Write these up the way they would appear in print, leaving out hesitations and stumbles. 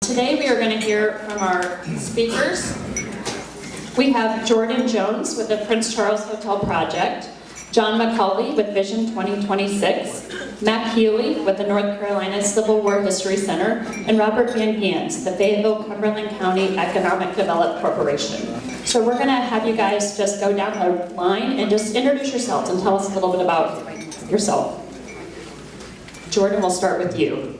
Today we are going to hear from our speakers. We have Jordan Jones with the Prince Charles Hotel Project, John McCauley with Vision 2026, Matt Healy with the North Carolina Civil War History Center, and Robert Van Gans, the Fayetteville Cumberland County Economic Development Corporation. So we're going to have you guys just go down the line and just introduce yourselves and tell us a little bit about yourself. Jordan, we'll start with you.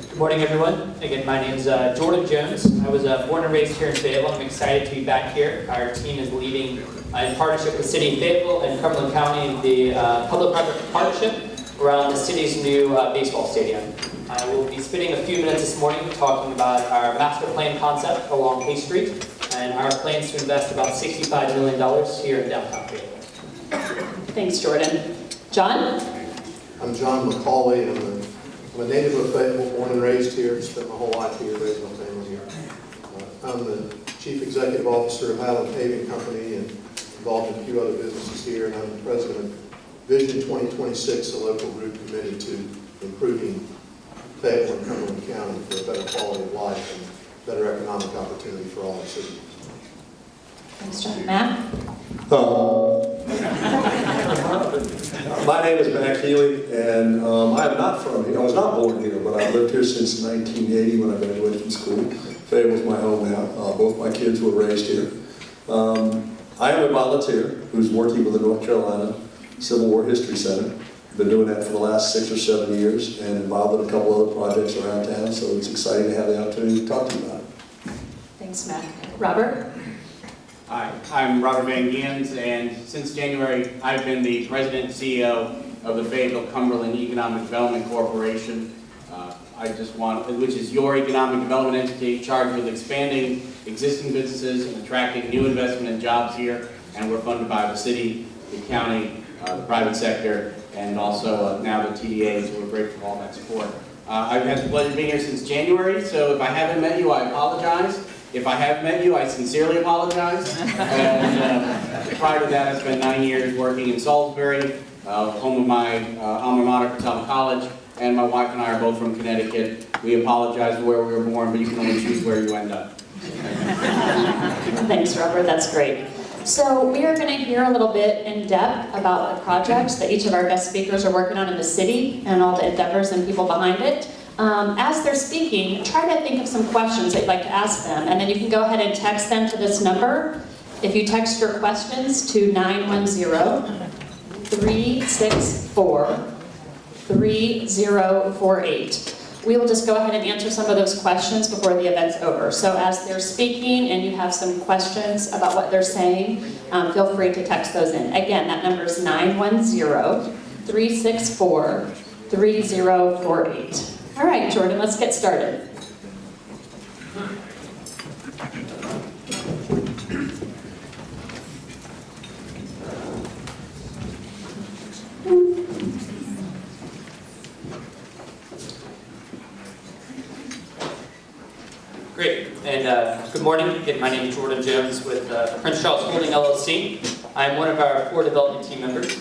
Good morning, everyone. Again, my name is Jordan Jones. I was born and raised here in Fayetteville. I'm excited to be back here. Our team is leading in partnership with City of Fayetteville and Cumberland County the public-private partnership around the city's new baseball stadium. I will be spending a few minutes this morning talking about our master plan concept along Hay Street and our plans to invest about $65 million here in downtown Fayetteville. Thanks, Jordan. John? I'm John McCauley. I'm a native of Fayetteville, born and raised here, spent my whole life here, raised my family here. I'm the Chief Executive Officer of Highland Paving Company and involved in a few other businesses here, and I'm the President of Vision 2026, a local group committed to improving Fayetteville and Cumberland County for a better quality of life and better economic opportunity for all our citizens. Thanks, John. Matt? My name is Matt Healy, and I am not from here. I was not born here, but I've lived here since 1980 when I graduated from school. Fayetteville's my home now. Both my kids were raised here. I am a volunteer who's working with the North Carolina Civil War History Center. Been doing that for the last 6 or 7 years and involved in a couple other projects around town, so it's exciting to have the opportunity to talk to you about it. Thanks, Matt. Robert? Hi, I'm Robert Van Gans, and since January, I've been the President and CEO of the Fayetteville Cumberland Economic Development Corporation, which is your economic development entity charged with expanding existing businesses and attracting new investment and jobs here. And we're funded by the city, the county, the private sector, and also now the TDA, so we're grateful for all that support. I've had the pleasure of being here since January, so if I haven't met you, I apologize. If I have met you, I sincerely apologize. And prior to that, I spent 9 years working in Salisbury, home of my alma mater, Prince College, and my wife and I are both from Connecticut. We apologize for where we were born, but you can only choose where you end up. Thanks, Robert. That's great. So we are going to hear a little bit in depth about the projects that each of our guest speakers are working on in the city and all the endeavors and people behind it. As they're speaking, try to think of some questions that you'd like to ask them, and then you can go ahead and text them to this number. If you text your questions to 910-364-3048, we will just go ahead and answer some of those questions before the event's over. So as they're speaking and you have some questions about what they're saying, feel free to text those in. Again, that number is 910-364-3048. All right, Jordan, let's get started. Great, and good morning. Again, my name is Jordan Jones with Prince Charles Holdings LLC. I'm one of our 4 development team members.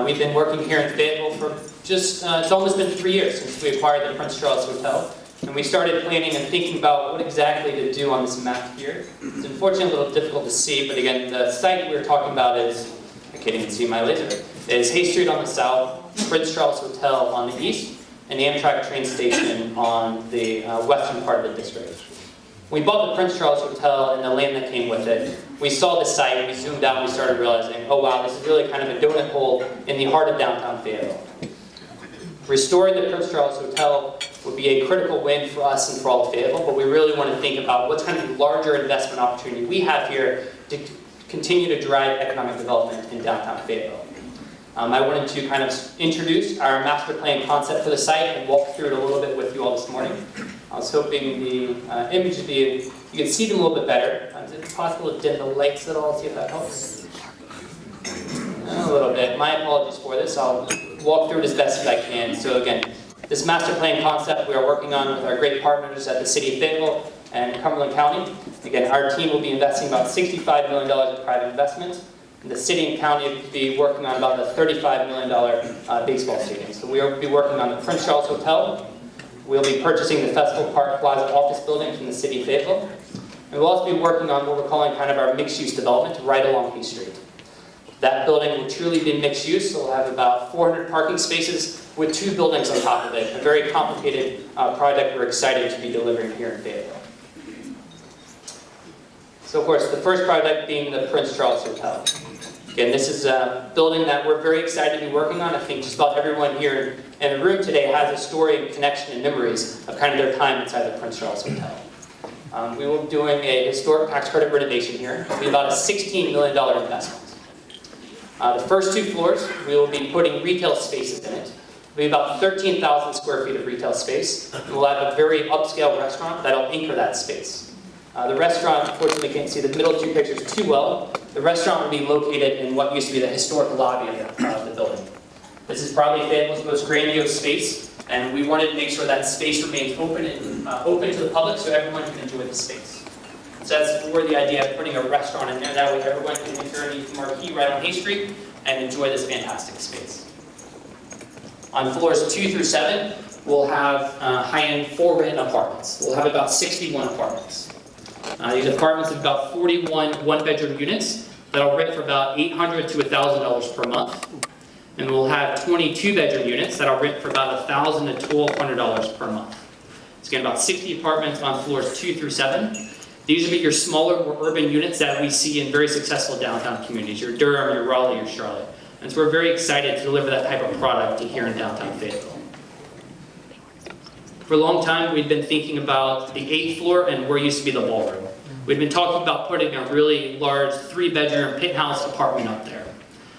We've been working here in Fayetteville for it's almost been 3 years since we acquired the Prince Charles Hotel. And we started planning and thinking about what exactly to do on this map here. It's unfortunately a little difficult to see, but again, the site we're talking about is, I can't even see my laser, is Hay Street on the south, Prince Charles Hotel on the east, and the Amtrak train station on the western part of the district. When we bought the Prince Charles Hotel and the land that came with it, we saw the site, and we zoomed out and we started realizing, oh wow, this is really kind of a donut hole in the heart of downtown Fayetteville. Restoring the Prince Charles Hotel would be a critical win for us and for all of Fayetteville, but we really want to think about what's kind of the larger investment opportunity we have here to continue to drive economic development in downtown Fayetteville. I wanted to kind of introduce our master plan concept for the site and walk through it a little bit with you all this morning. I was hoping the image would be, you could see them a little bit better. Is it possible to dim the lights at all, see if that helps? A little bit. My apologies for this. I'll walk through it as best as I can. So again, this master plan concept we are working on with our great partners at the City of Fayetteville and Cumberland County. Again, our team will be investing about $65 million in private investment. The city and county will be working on about a $35 million baseball stadium. So we'll be working on the Prince Charles Hotel. We'll be purchasing the Festival Park Plaza office building from the city of Fayetteville. And we'll also be working on what we're calling kind of our mixed-use development right along Hay Street. That building will truly be mixed use. So we'll have about 400 parking spaces with 2 buildings on top of it. A very complicated project we're excited to be delivering here in Fayetteville. So of course, the first project being the Prince Charles Hotel. Again, this is a building that we're very excited to be working on. I think just about everyone here in the room today has a story and connection and memories of kind of their time inside the Prince Charles Hotel. We will be doing a historic tax credit renovation here. It'll be about a $16 million investment. The first 2 floors, we will be putting retail spaces in it. It'll be about 13,000 square feet of retail space. And we'll have a very upscale restaurant that'll anchor that space. The restaurant, unfortunately, can't see the middle 2 pictures too well. The restaurant will be located in what used to be the historic lobby of the building. This is probably Fayetteville's most grandiose space, and we wanted to make sure that space remains open and open to the public so everyone can enjoy the space. So that's for the idea of putting a restaurant in there. That way everyone can enter underneath the marquee right on Hay Street and enjoy this fantastic space. On floors 2 through 7, we'll have high-end 4-bedroom apartments. We'll have about 61 apartments. These apartments have about 41 one-bedroom units that'll rent for about $800 to $1,000 per month. And we'll have 22 bedroom units that'll rent for about $1,000 to $1,200 per month. It's again about 60 apartments on floors 2 through 7. These will be your smaller, more urban units that we see in very successful downtown communities, your Durham, your Raleigh, your Charlotte. And so we're very excited to deliver that type of product to here in downtown Fayetteville. For a long time, we've been thinking about the 8th floor and where used to be the ballroom. We've been talking about putting a really large 3-bedroom penthouse apartment up there.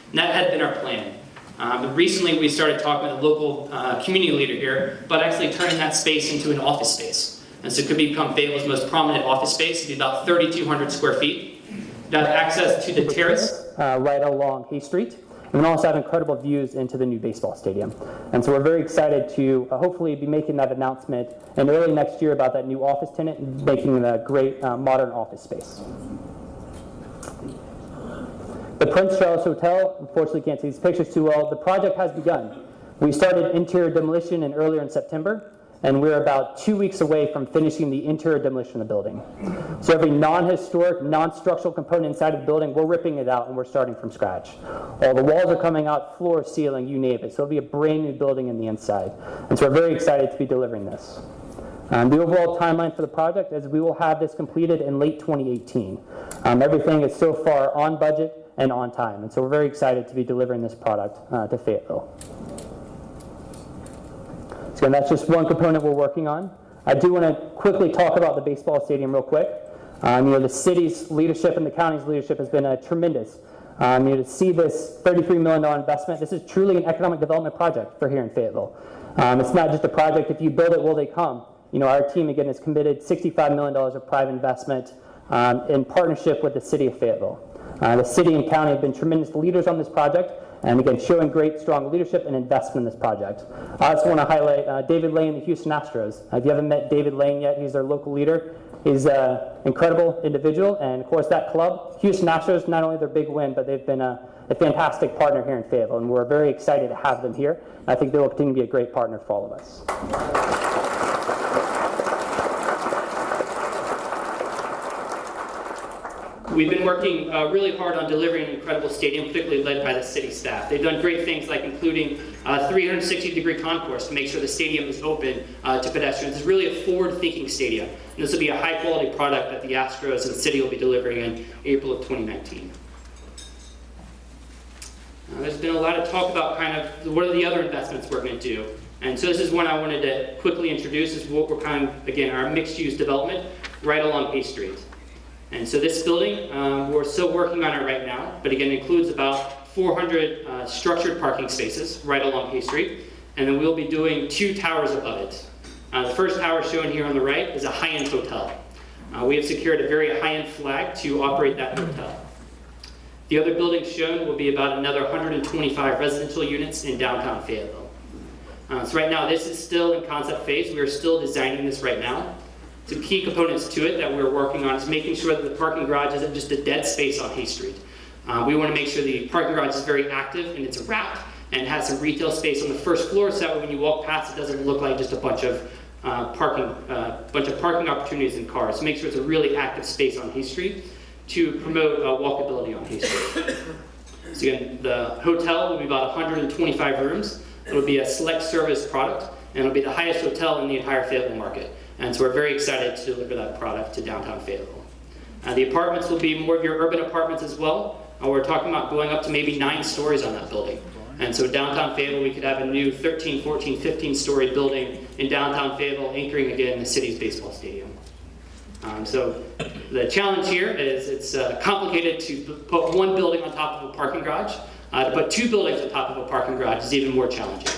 And that had been our plan. But recently, we started talking with a local community leader here about actually turning that space into an office space. And so it could become Fayetteville's most prominent office space. It'd be about 3,200 square feet. You'd have access to the terrace right along Hay Street. And we also have incredible views into the new baseball stadium. And so we're very excited to hopefully be making that announcement in early next year about that new office tenant and making it a great modern office space. The Prince Charles Hotel, unfortunately can't see these pictures too well, the project has begun. We started interior demolition earlier in September, and we're about 2 weeks away from finishing the interior demolition of the building. So every non-historic, non-structural component inside of the building, we're ripping it out and we're starting from scratch. All the walls are coming out, floor, ceiling, you name it. So it'll be a brand new building in the inside. And so we're very excited to be delivering this. The overall timeline for the project is we will have this completed in late 2018. Everything is so far on budget and on time. And so we're very excited to be delivering this product to Fayetteville. So that's just one component we're working on. I do want to quickly talk about the baseball stadium real quick. The city's leadership and the county's leadership has been tremendous. To see this $33 million investment, this is truly an economic development project for here in Fayetteville. It's not just a project, if you build it, will they come? Our team, again, has committed $65 million of private investment in partnership with the city of Fayetteville. The city and county have been tremendous leaders on this project, and again, showing great, strong leadership and investment in this project. I also want to highlight David Lane, the Houston Astros. If you haven't met David Lane yet, he's their local leader. He's an incredible individual, and of course that club, Houston Astros, not only their big win, but they've been a fantastic partner here in Fayetteville, and we're very excited to have them here. I think they will continue to be a great partner for all of us. We've been working really hard on delivering an incredible stadium, particularly led by the city staff. They've done great things like including a 360-degree concourse to make sure the stadium is open to pedestrians. It's really a forward-thinking stadium. And this will be a high-quality product that the Astros and the city will be delivering in April of 2019. There's been a lot of talk about kind of what are the other investments we're going to do. And so this is one I wanted to quickly introduce, is what we're kind of, again, our mixed-use development right along Hay Street. And so this building, we're still working on it right now, but again, it includes about 400 structured parking spaces right along Hay Street, and then we'll be doing 2 towers above it. The first tower shown here on the right is a high-end hotel. We have secured a very high-end flag to operate that hotel. The other buildings shown will be about another 125 residential units in downtown Fayetteville. So right now, this is still in concept phase. We are still designing this right now. Some key components to it that we're working on is making sure that the parking garage isn't just a dead space on Hay Street. We want to make sure the parking garage is very active and it's wrapped and has some retail space on the first floor, so that way when you walk past, it doesn't look like just a bunch of parking opportunities and cars. So make sure it's a really active space on Hay Street to promote walkability on Hay Street. So again, the hotel will be about 125 rooms. It'll be a select service product, and it'll be the highest hotel in the entire Fayetteville market. And so we're very excited to deliver that product to downtown Fayetteville. The apartments will be more of your urban apartments as well. We're talking about going up to maybe 9 stories on that building. And so downtown Fayetteville, we could have a new 13, 14, 15-story building in downtown Fayetteville, anchoring again the city's baseball stadium. So the challenge here is it's complicated to put one building on top of a parking garage. To put 2 buildings on top of a parking garage is even more challenging.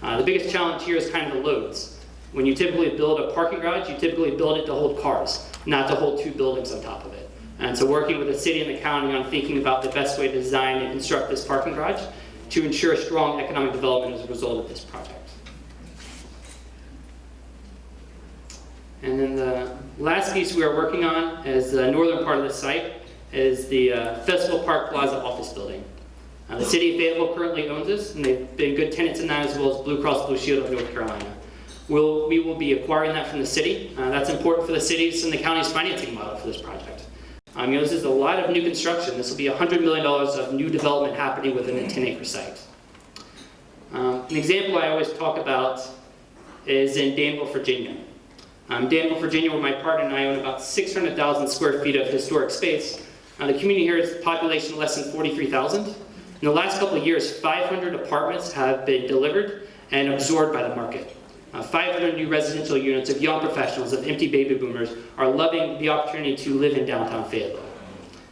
The biggest challenge here is kind of the loads. When you typically build a parking garage, you typically build it to hold cars, not to hold 2 buildings on top of it. And so working with the city and the county on thinking about the best way to design and construct this parking garage to ensure strong economic development as a result of this project. And then the last piece we are working on is the northern part of the site is the Festival Park Plaza office building. The city of Fayetteville currently owns this, and they've been good tenants in that, as well as Blue Cross Blue Shield of North Carolina. We will be acquiring that from the city. That's important for the city's and the county's financing model for this project. This is a lot of new construction. This will be $100 million of new development happening within a 10-acre site. An example I always talk about is in Danville, Virginia. Danville, Virginia, where my partner and I own about 600,000 square feet of historic space. The community here is population less than 43,000. In the last couple of years, 500 apartments have been delivered and absorbed by the market. 500 new residential units of young professionals, of empty baby boomers, are loving the opportunity to live in downtown Fayetteville.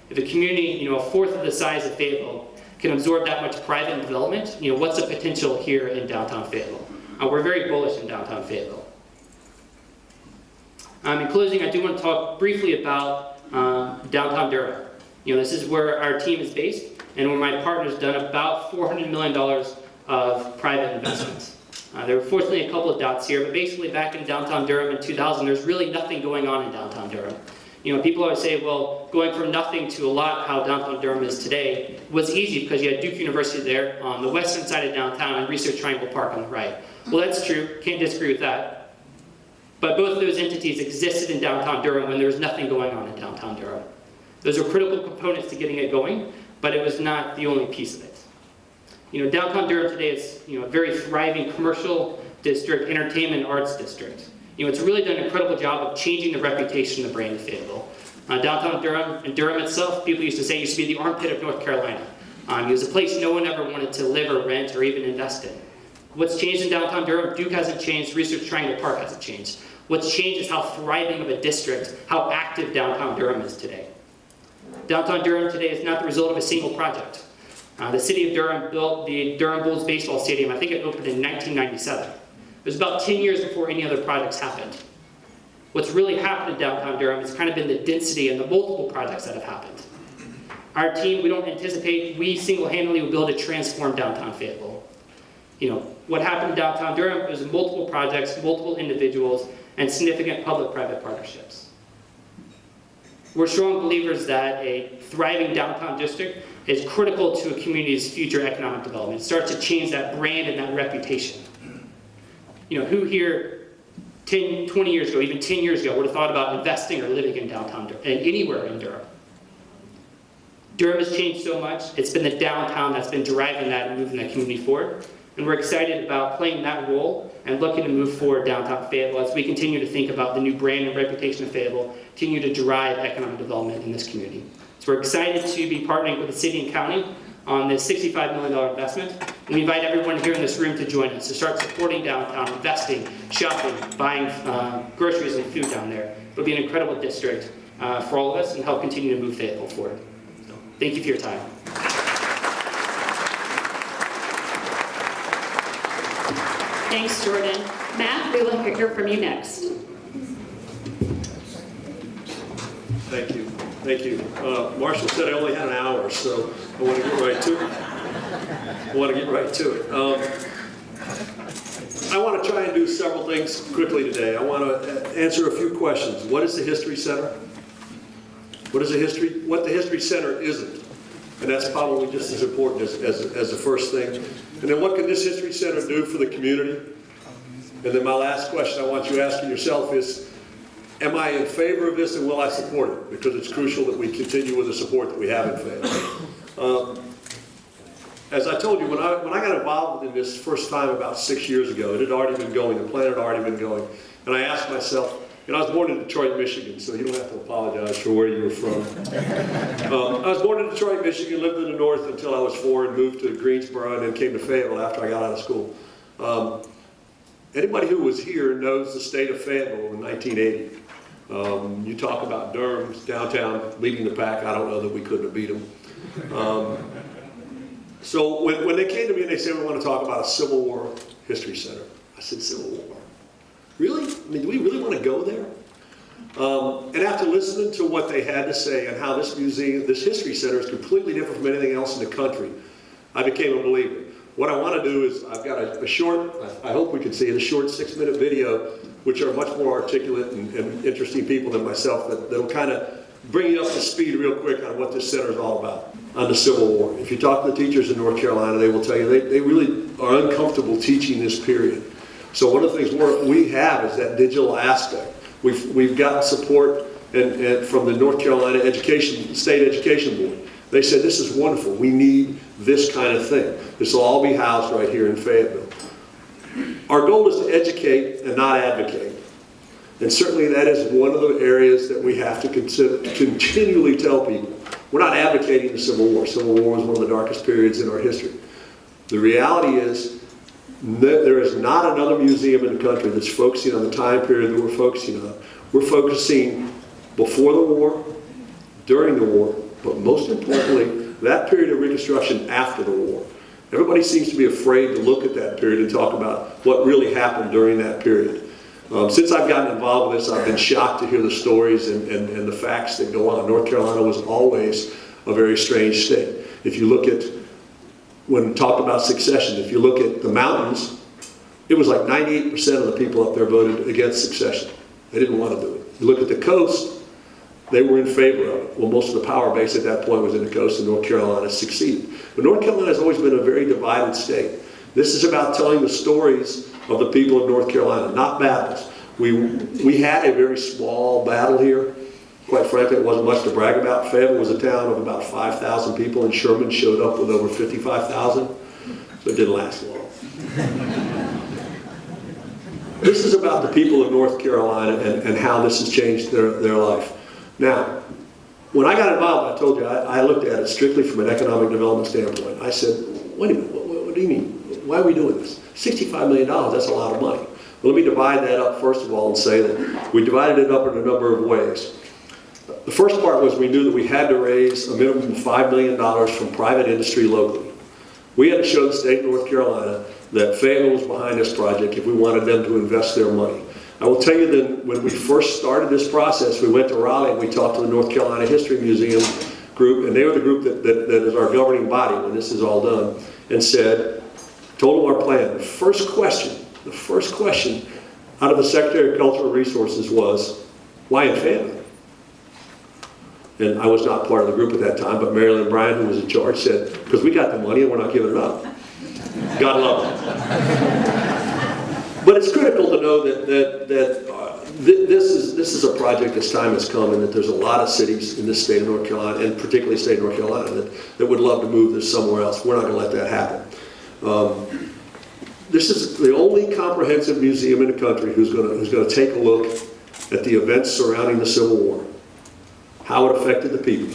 If a community, a fourth of the size of Fayetteville, can absorb that much private development, what's the potential here in downtown Fayetteville? We're very bullish in downtown Fayetteville. In closing, I do want to talk briefly about downtown Durham. This is where our team is based, and where my partner's done about $400 million of private investments. There were fortunately a couple of dots here, but basically back in downtown Durham in 2000, there's really nothing going on in downtown Durham. People always say, well, going from nothing to a lot, how downtown Durham is today, was easy because you had Duke University there on the western side of downtown and Research Triangle Park on the right. Well, that's true, can't disagree with that. But both of those entities existed in downtown Durham when there was nothing going on in downtown Durham. Those are critical components to getting it going, but it was not the only piece of it. Downtown Durham today is a very thriving commercial district, entertainment and arts district. It's really done an incredible job of changing the reputation of the brand of Fayetteville. Downtown Durham and Durham itself, people used to say, used to be the armpit of North Carolina. It was a place no one ever wanted to live or rent or even invest in. What's changed in downtown Durham? Duke hasn't changed, Research Triangle Park hasn't changed. What's changed is how thriving of a district, how active downtown Durham is today. Downtown Durham today is not the result of a single project. The city of Durham built the Durham Bulls baseball stadium. I think it opened in 1997. It was about 10 years before any other projects happened. What's really happened in downtown Durham has kind of been the density and the multiple projects that have happened. Our team, we don't anticipate, we single-handedly will be able to transform downtown Fayetteville. What happened in downtown Durham was multiple projects, multiple individuals, and significant public-private partnerships. We're strong believers that a thriving downtown district is critical to a community's future economic development. It starts to change that brand and that reputation. Who here 10, 20 years ago, even 10 years ago, would have thought about investing or living in downtown Durham, and anywhere in Durham? Durham has changed so much. It's been the downtown that's been driving that and moving that community forward. And we're excited about playing that role and looking to move forward downtown Fayetteville as we continue to think about the new brand and reputation of Fayetteville, continue to drive economic development in this community. So we're excited to be partnering with the city and county on this $65 million investment. And we invite everyone here in this room to join us, to start supporting downtown, investing, shopping, buying groceries and food down there. It'll be an incredible district for all of us and help continue to move Fayetteville forward. So, thank you for your time. Thanks, Jordan. Matt, we will hear from you next. Thank you. Thank you. Marshall said I only had an hour, so I want to get right to it. I want to try and do several things quickly today. I want to answer a few questions. What is the History Center? What the History Center isn't. and that's probably just as important as the first thing. And then what can this History Center do for the community? And then my last question I want you asking yourself is, am I in favor of this and will I support it? Because it's crucial that we continue with the support that we have in favor. As I told you, when I got involved in this first time about 6 years ago, it had already been going, the plan had already been going. And I asked myself, I was born in Detroit, Michigan, so you don't have to apologize for where you were from. I was born in Detroit, Michigan, lived in the north until I was 4 and moved to Greensboro and then came to Fayetteville after I got out of school. Anybody who was here knows the state of Fayetteville in 1980. You talk about Durham's downtown leading the pack, I don't know that we couldn't have beat them. So when they came to me and they said, we want to talk about a Civil War History Center, I said, Civil War? Really? I mean, do we really want to go there? And after listening to what they had to say and how this museum, this history center is completely different from anything else in the country, I became a believer. What I want to do is, I've got a short, I hope we can see it, a short 6-minute video, which are much more articulate and interesting people than myself, that'll kind of bring you up to speed real quick on what this center is all about, on the Civil War. If you talk to the teachers in North Carolina, they will tell you they really are uncomfortable teaching this period. So one of the things we have is that digital aspect. We've gotten support and from the North Carolina State Education Board. They said, this is wonderful. We need this kind of thing. This will all be housed right here in Fayetteville. Our goal is to educate and not advocate. And certainly that is one of the areas that we have to continually tell people. We're not advocating the Civil War. Civil War was one of the darkest periods in our history. The reality is that there is not another museum in the country that's focusing on the time period that we're focusing on. We're focusing before the war, during the war, but most importantly, that period of Reconstruction after the war. Everybody seems to be afraid to look at that period and talk about what really happened during that period. Since I've gotten involved with this, I've been shocked to hear the stories and the facts that go on. North Carolina was always a very strange state. If you look at, when talked about succession, if you look at the mountains, it was like 98% of the people up there voted against succession. They didn't want to do it. You look at the coast, they were in favor of it. Well, most of the power base at that point was in the coast, and North Carolina succeeded. But North Carolina has always been a very divided state. This is about telling the stories of the people of North Carolina, not battles. We had a very small battle here. Quite frankly, it wasn't much to brag about. Fayetteville was a town of about 5,000 people, and Sherman showed up with over 55,000, so it didn't last long. This is about the people of North Carolina and how this has changed their life. Now, when I got involved, I told you, I looked at it strictly from an economic development standpoint. I said, wait a minute, what do you mean? Why are we doing this? $65 million, that's a lot of money. Well, let me divide that up first of all and say that we divided it up in a number of ways. The first part was we knew that we had to raise a minimum of $5 million from private industry locally. We had to show the state of North Carolina that Fayetteville was behind this project if we wanted them to invest their money. I will tell you that when we first started this process, we went to Raleigh and we talked to the North Carolina History Museum group, and they were the group that is our governing body when this is all done, and said, told them our plan. The first question out of the Secretary of Cultural Resources was, why in Fayetteville? And I was not part of the group at that time, but Marilyn Bryan, who was in charge, said, because we got the money and we're not giving it up. God love them. But it's critical to know that this is a project as time has come, and that there's a lot of cities in this state of North Carolina, and particularly the state of North Carolina, that would love to move this somewhere else. We're not going to let that happen. This is the only comprehensive museum in the country who's going to take a look at the events surrounding the Civil War, how it affected the people.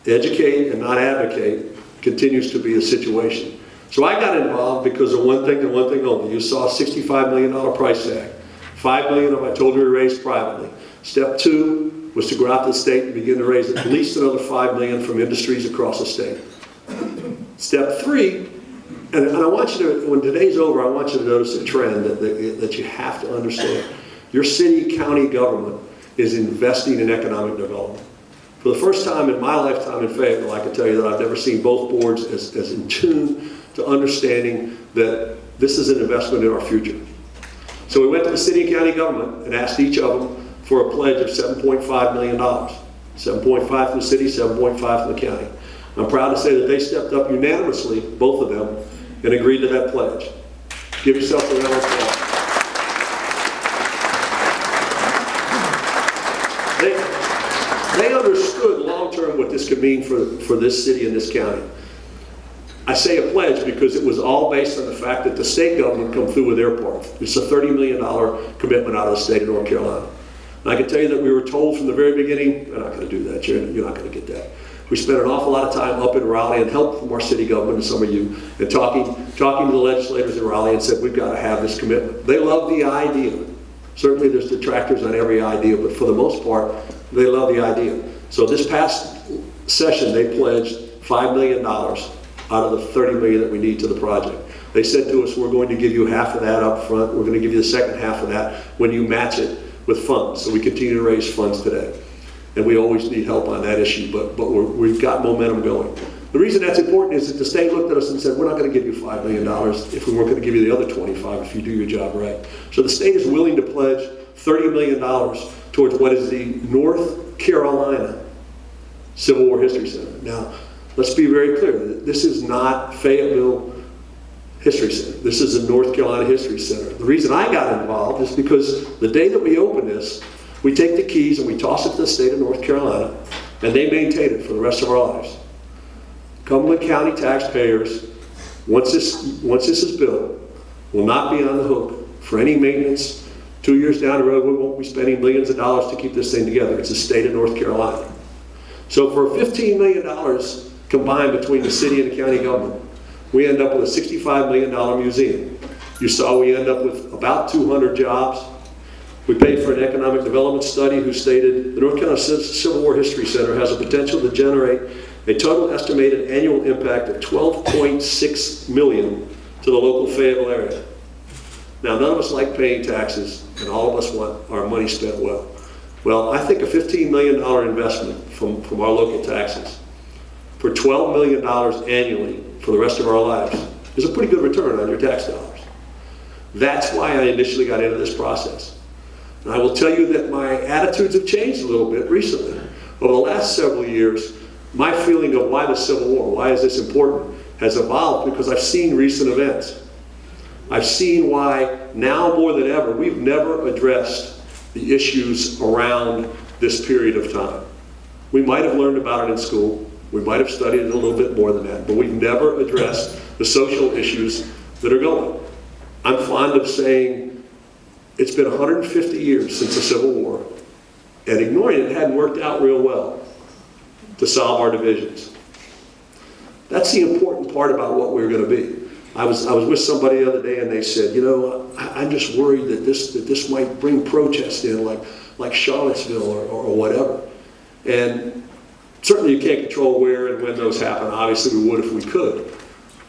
Educate and not advocate continues to be the situation. So I got involved because of one thing and one thing only. You saw a $65 million price tag. $5 million of it I told you to raise privately. Step 2 was to go out to the state and begin to raise at least another $5 million from industries across the state. Step 3, and I want you to, when today's over, I want you to notice a trend that you have to understand. Your city, county government is investing in economic development. For the first time in my lifetime in Fayetteville, I can tell you that I've never seen both boards as in tune to understanding that this is an investment in our future. So we went to the city and county government and asked each of them for a pledge of $7.5 million. 7.5 from the city, 7.5 from the county. I'm proud to say that they stepped up unanimously, both of them, and agreed to that pledge. Give yourself a round of applause. They understood long-term what this could mean for this city and this county. I say a pledge because it was all based on the fact that the state government come through with their part. It's a $30 million commitment out of the state of North Carolina. And I can tell you that we were told from the very beginning, you're not going to do that, you're not going to get that. We spent an awful lot of time up in Raleigh and help from our city government and some of you, and talking to the legislators in Raleigh and said, we've got to have this commitment. They love the idea. Certainly there's detractors on every idea, but for the most part, they love the idea. So this past session, they pledged $5 million out of the $30 million that we need to the project. They said to us, we're going to give you half of that up front. We're going to give you the second half of that when you match it with funds. So we continue to raise funds today. And we always need help on that issue, but we've got momentum going. The reason that's important is that the state looked at us and said, we're not going to give you $5 million if we weren't going to give you the other 25 if you do your job right. So the state is willing to pledge $30 million towards what is the North Carolina Civil War History Center. Now, let's be very clear. This is not Fayetteville History Center. This is the North Carolina History Center. The reason I got involved is because the day that we open this, we take the keys and we toss it to the state of North Carolina, and they maintain it for the rest of our lives. Cumberland County taxpayers, once this is built, will not be on the hook for any maintenance. 2 years down the road, we won't be spending millions of dollars to keep this thing together. It's the state of North Carolina. So for $15 million combined between the city and the county government, we end up with a $65 million museum. You saw we end up with about 200 jobs. We paid for an economic development study who stated the North Carolina Civil War History Center has a potential to generate a total estimated annual impact of $12.6 million to the local Fayetteville area. Now, none of us like paying taxes, and all of us want our money spent well. Well, I think a $15 million investment from our local taxes for $12 million annually for the rest of our lives is a pretty good return on your tax dollars. That's why I initially got into this process. And I will tell you that my attitudes have changed a little bit recently. Over the last several years, my feeling of why the Civil War, why is this important, has evolved because I've seen recent events. I've seen why now more than ever, we've never addressed the issues around this period of time. We might have learned about it in school. We might have studied it a little bit more than that, but we've never addressed the social issues that are going. I'm fond of saying it's been 150 years since the Civil War, and ignoring it hadn't worked out real well to solve our divisions. That's the important part about what we're going to be. I was with somebody the other day and they said, you know, I'm just worried that this might bring protests in like Charlottesville or whatever. And certainly you can't control where and when those happen. Obviously we would if we could.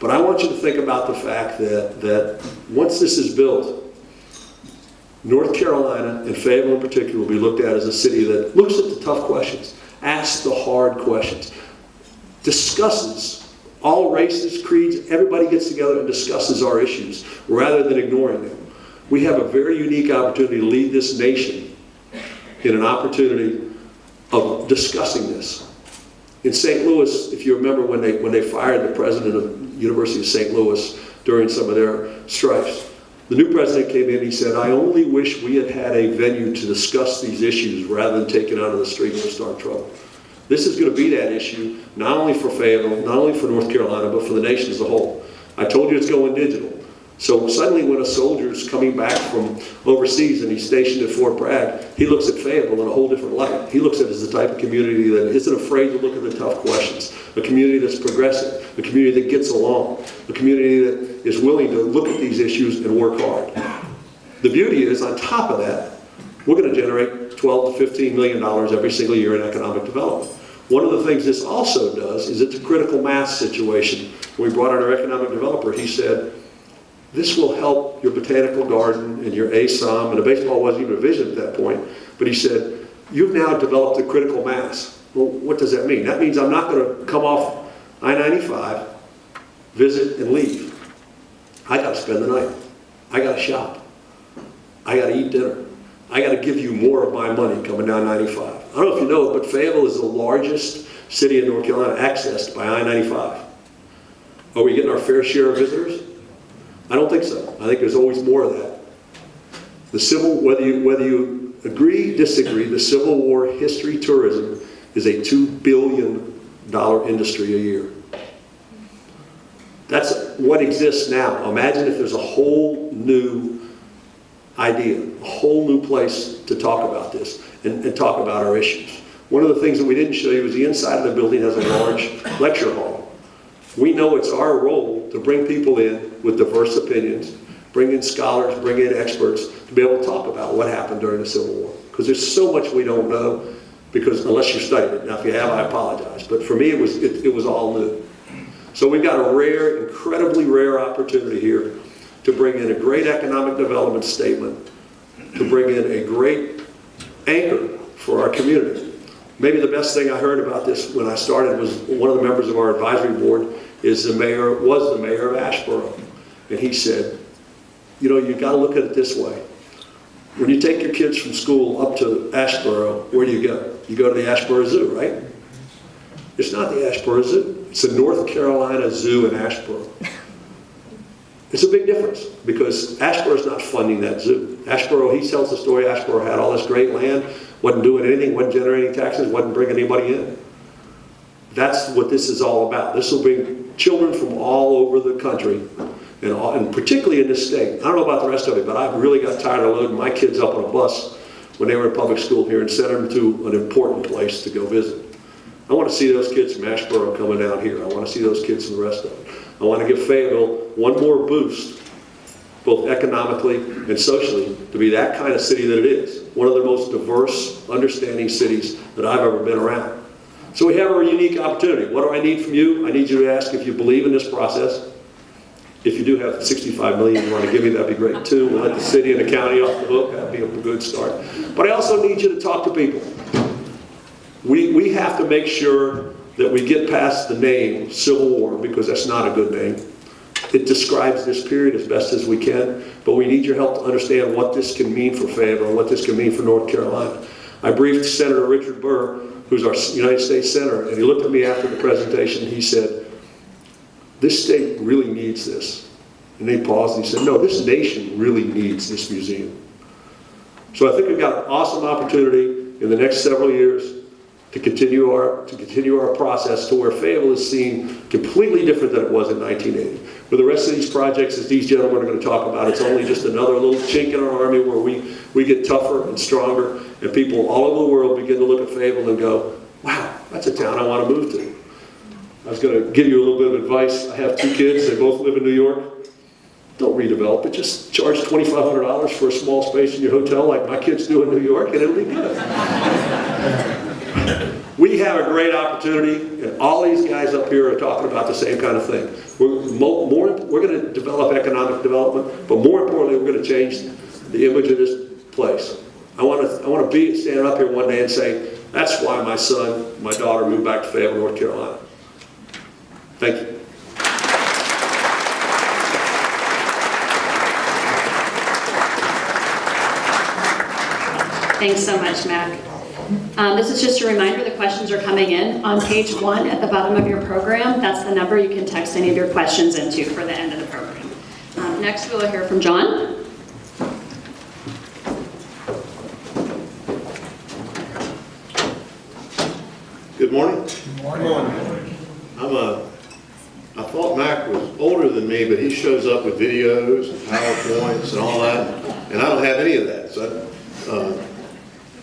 But I want you to think about the fact that once this is built, North Carolina, and Fayetteville in particular, will be looked at as a city that looks at the tough questions, asks the hard questions, discusses all races, creeds, everybody gets together and discusses our issues rather than ignoring them. We have a very unique opportunity to lead this nation in an opportunity of discussing this. In St. Louis, if you remember when they fired the president of the University of St. Louis during some of their strifes, the new president came in and he said, I only wish we had had a venue to discuss these issues rather than take it out of the street and start trouble. This is going to be that issue, not only for Fayetteville, not only for North Carolina, but for the nation as a whole. I told you it's going digital. So suddenly when a soldier's coming back from overseas and he's stationed at Fort Bragg, he looks at Fayetteville in a whole different light. He looks at it as the type of community that isn't afraid to look at the tough questions, a community that's progressive, a community that gets along, a community that is willing to look at these issues and work hard. The beauty is, on top of that, we're going to generate $12 to $15 million every single year in economic development. One of the things this also does is it's a critical mass situation. When we brought in our economic developer, he said, this will help your botanical garden and your ASOM, and the baseball wasn't even a vision at that point, but he said, you've now developed a critical mass. Well, what does that mean? That means I'm not going to come off I-95, visit, and leave. I got to spend the night. I got to shop. I got to eat dinner. I got to give you more of my money coming down 95. I don't know if you know it, but Fayetteville is the largest city in North Carolina accessed by I-95. Are we getting our fair share of visitors? I don't think so. I think there's always more of that. Whether you agree, disagree, the Civil War history tourism is a $2 billion industry a year. That's what exists now. Imagine if there's a whole new idea, a whole new place to talk about this and talk about our issues. One of the things that we didn't show you is the inside of the building has a large lecture hall. We know it's our role to bring people in with diverse opinions, bring in scholars, bring in experts to be able to talk about what happened during the Civil War. Because there's so much we don't know, because unless you studied it. Now if you have, I apologize. But for me, it was all new. So we've got a rare, incredibly rare opportunity here to bring in a great economic development statement, to bring in a great anchor for our community. Maybe the best thing I heard about this when I started was one of the members of our advisory board was the mayor of Asheboro. And he said, you know, you've got to look at it this way. When you take your kids from school up to Asheboro, where do you go? You go to the Asheboro Zoo, right? It's not the Asheboro Zoo. It's the North Carolina Zoo in Asheboro. It's a big difference because Asheboro's not funding that zoo. Asheboro, he tells the story, Asheboro had all this great land, wasn't doing anything, wasn't generating taxes, wasn't bringing anybody in. That's what this is all about. This will bring children from all over the country, and particularly in this state. I don't know about the rest of it, but I really got tired of loading my kids up on a bus when they were in public school here and sent them to an important place to go visit. I want to see those kids from Asheboro coming down here. I want to see those kids from the rest of it. I want to give Fayetteville one more boost, both economically and socially, to be that kind of city that it is. One of the most diverse, understanding cities that I've ever been around. So we have a unique opportunity. What do I need from you? I need you to ask if you believe in this process. If you do have $65 million you want to give me, that'd be great too. We'll let the city and the county off the hook. That'd be a good start. But I also need you to talk to people. We have to make sure that we get past the name Civil War, because that's not a good name. It describes this period as best as we can, but we need your help to understand what this can mean for Fayetteville and what this can mean for North Carolina. I briefed Senator Richard Burr, who's our United States Senator, and he looked at me after the presentation. He said, this state really needs this. And they paused and he said, no, this nation really needs this museum. So I think we've got an awesome opportunity in the next several years to continue our process to where Fayetteville is seen completely different than it was in 1980. For the rest of these projects, as these gentlemen are going to talk about, it's only just another little chink in our army where we get tougher and stronger, and people all over the world begin to look at Fayetteville and go, wow, that's a town I want to move to. I was going to give you a little bit of advice. I have 2 kids, they both live in New York. Don't redevelop it, just charge $2,500 for a small space in your hotel like my kids do in New York, and it'll be good. We have a great opportunity, and all these guys up here are talking about the same kind of thing. We're going to develop economic development, but more importantly, we're going to change the image of this place. I want to be standing up here one day and say, that's why my son, my daughter moved back to Fayetteville, North Carolina. Thank you. Thanks so much, Mac. This is just a reminder, the questions are coming in. On page 1 at the bottom of your program, that's the number you can text any of your questions into for the end of the program. Next, we'll hear from John. Good morning. Good morning. I thought Mac was older than me, but he shows up with videos and PowerPoints and all that, and I don't have any of that. So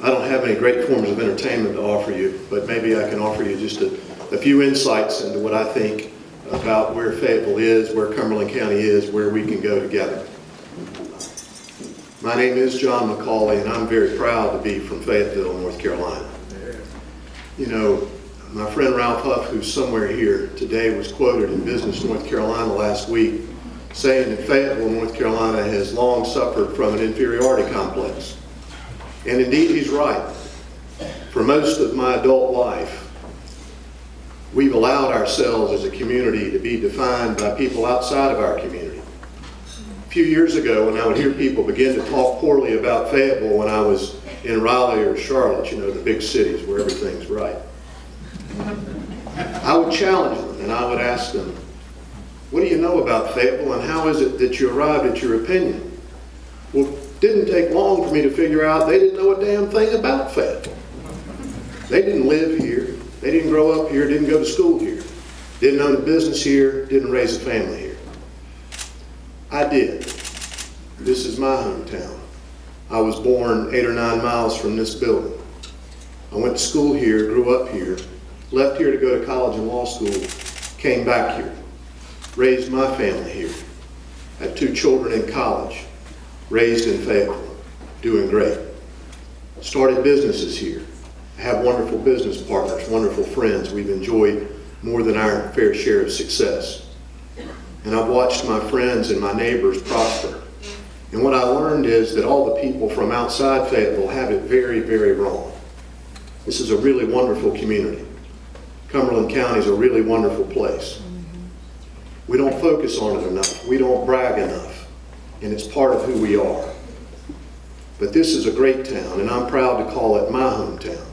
I don't have any great forms of entertainment to offer you, but maybe I can offer you just a few insights into what I think about where Fayetteville is, where Cumberland County is, where we can go together. My name is John McCauley, and I'm very proud to be from Fayetteville, North Carolina. You know, my friend Ralph Huff, who's somewhere here today, was quoted in Business North Carolina last week saying that Fayetteville, North Carolina has long suffered from an inferiority complex. And indeed, he's right. For most of my adult life, we've allowed ourselves as a community to be defined by people outside of our community. few years ago when I would hear people begin to talk poorly about Fayetteville when I was in Raleigh or Charlotte, you know, the big cities where everything's right, I would challenge them and I would ask them, what do you know about Fayetteville and how is it that you arrived at your opinion? Well, it didn't take long for me to figure out they didn't know a damn thing about Fayetteville. They didn't live here, they didn't grow up here, didn't go to school here, didn't own a business here, didn't raise a family here. I did. This is my hometown. I was born 8 or 9 miles from this building. I went to school here, grew up here, left here to go to college and law school, came back here, raised my family here, had 2 children in college, raised in Fayetteville, doing great. Started businesses here. I have wonderful business partners, wonderful friends. We've enjoyed more than our fair share of success. And I've watched my friends and my neighbors prosper. And what I learned is that all the people from outside Fayetteville have it very, very wrong. This is a really wonderful community. Cumberland County is a really wonderful place. We don't focus on it enough. We don't brag enough. And it's part of who we are. But this is a great town, and I'm proud to call it my hometown.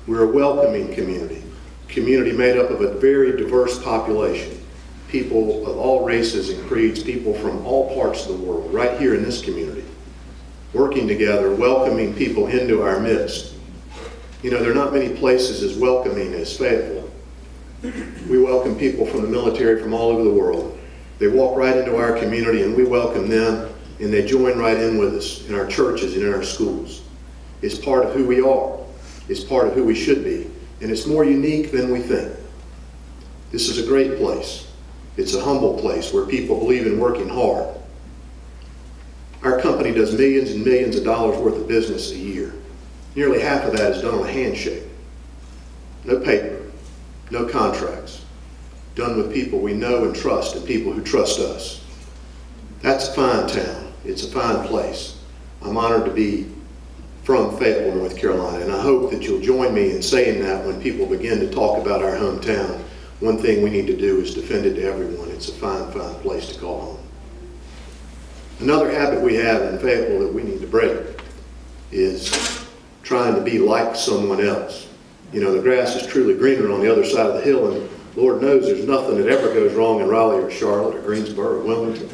We're a welcoming community made up of a very diverse population. People of all races and creeds, people from all parts of the world, right here in this community, working together, welcoming people into our midst. You know, there are not many places as welcoming as Fayetteville. We welcome people from the military from all over the world. They walk right into our community and we welcome them, and they join right in with us in our churches and in our schools. It's part of who we are. It's part of who we should be. And it's more unique than we think. This is a great place. It's a humble place where people believe in working hard. Our company does millions and millions of dollars worth of business a year. Nearly half of that is done on a handshake. No paper, no contracts. Done with people we know and trust and people who trust us. That's a fine town. It's a fine place. I'm honored to be from Fayetteville, North Carolina, and I hope that you'll join me in saying that when people begin to talk about our hometown. One thing we need to do is defend it to everyone. It's a fine, fine place to call home. Another habit we have in Fayetteville that we need to break is trying to be like someone else. You know, the grass is truly greener on the other side of the hill, and Lord knows there's nothing that ever goes wrong in Raleigh or Charlotte or Greensboro or Wilmington.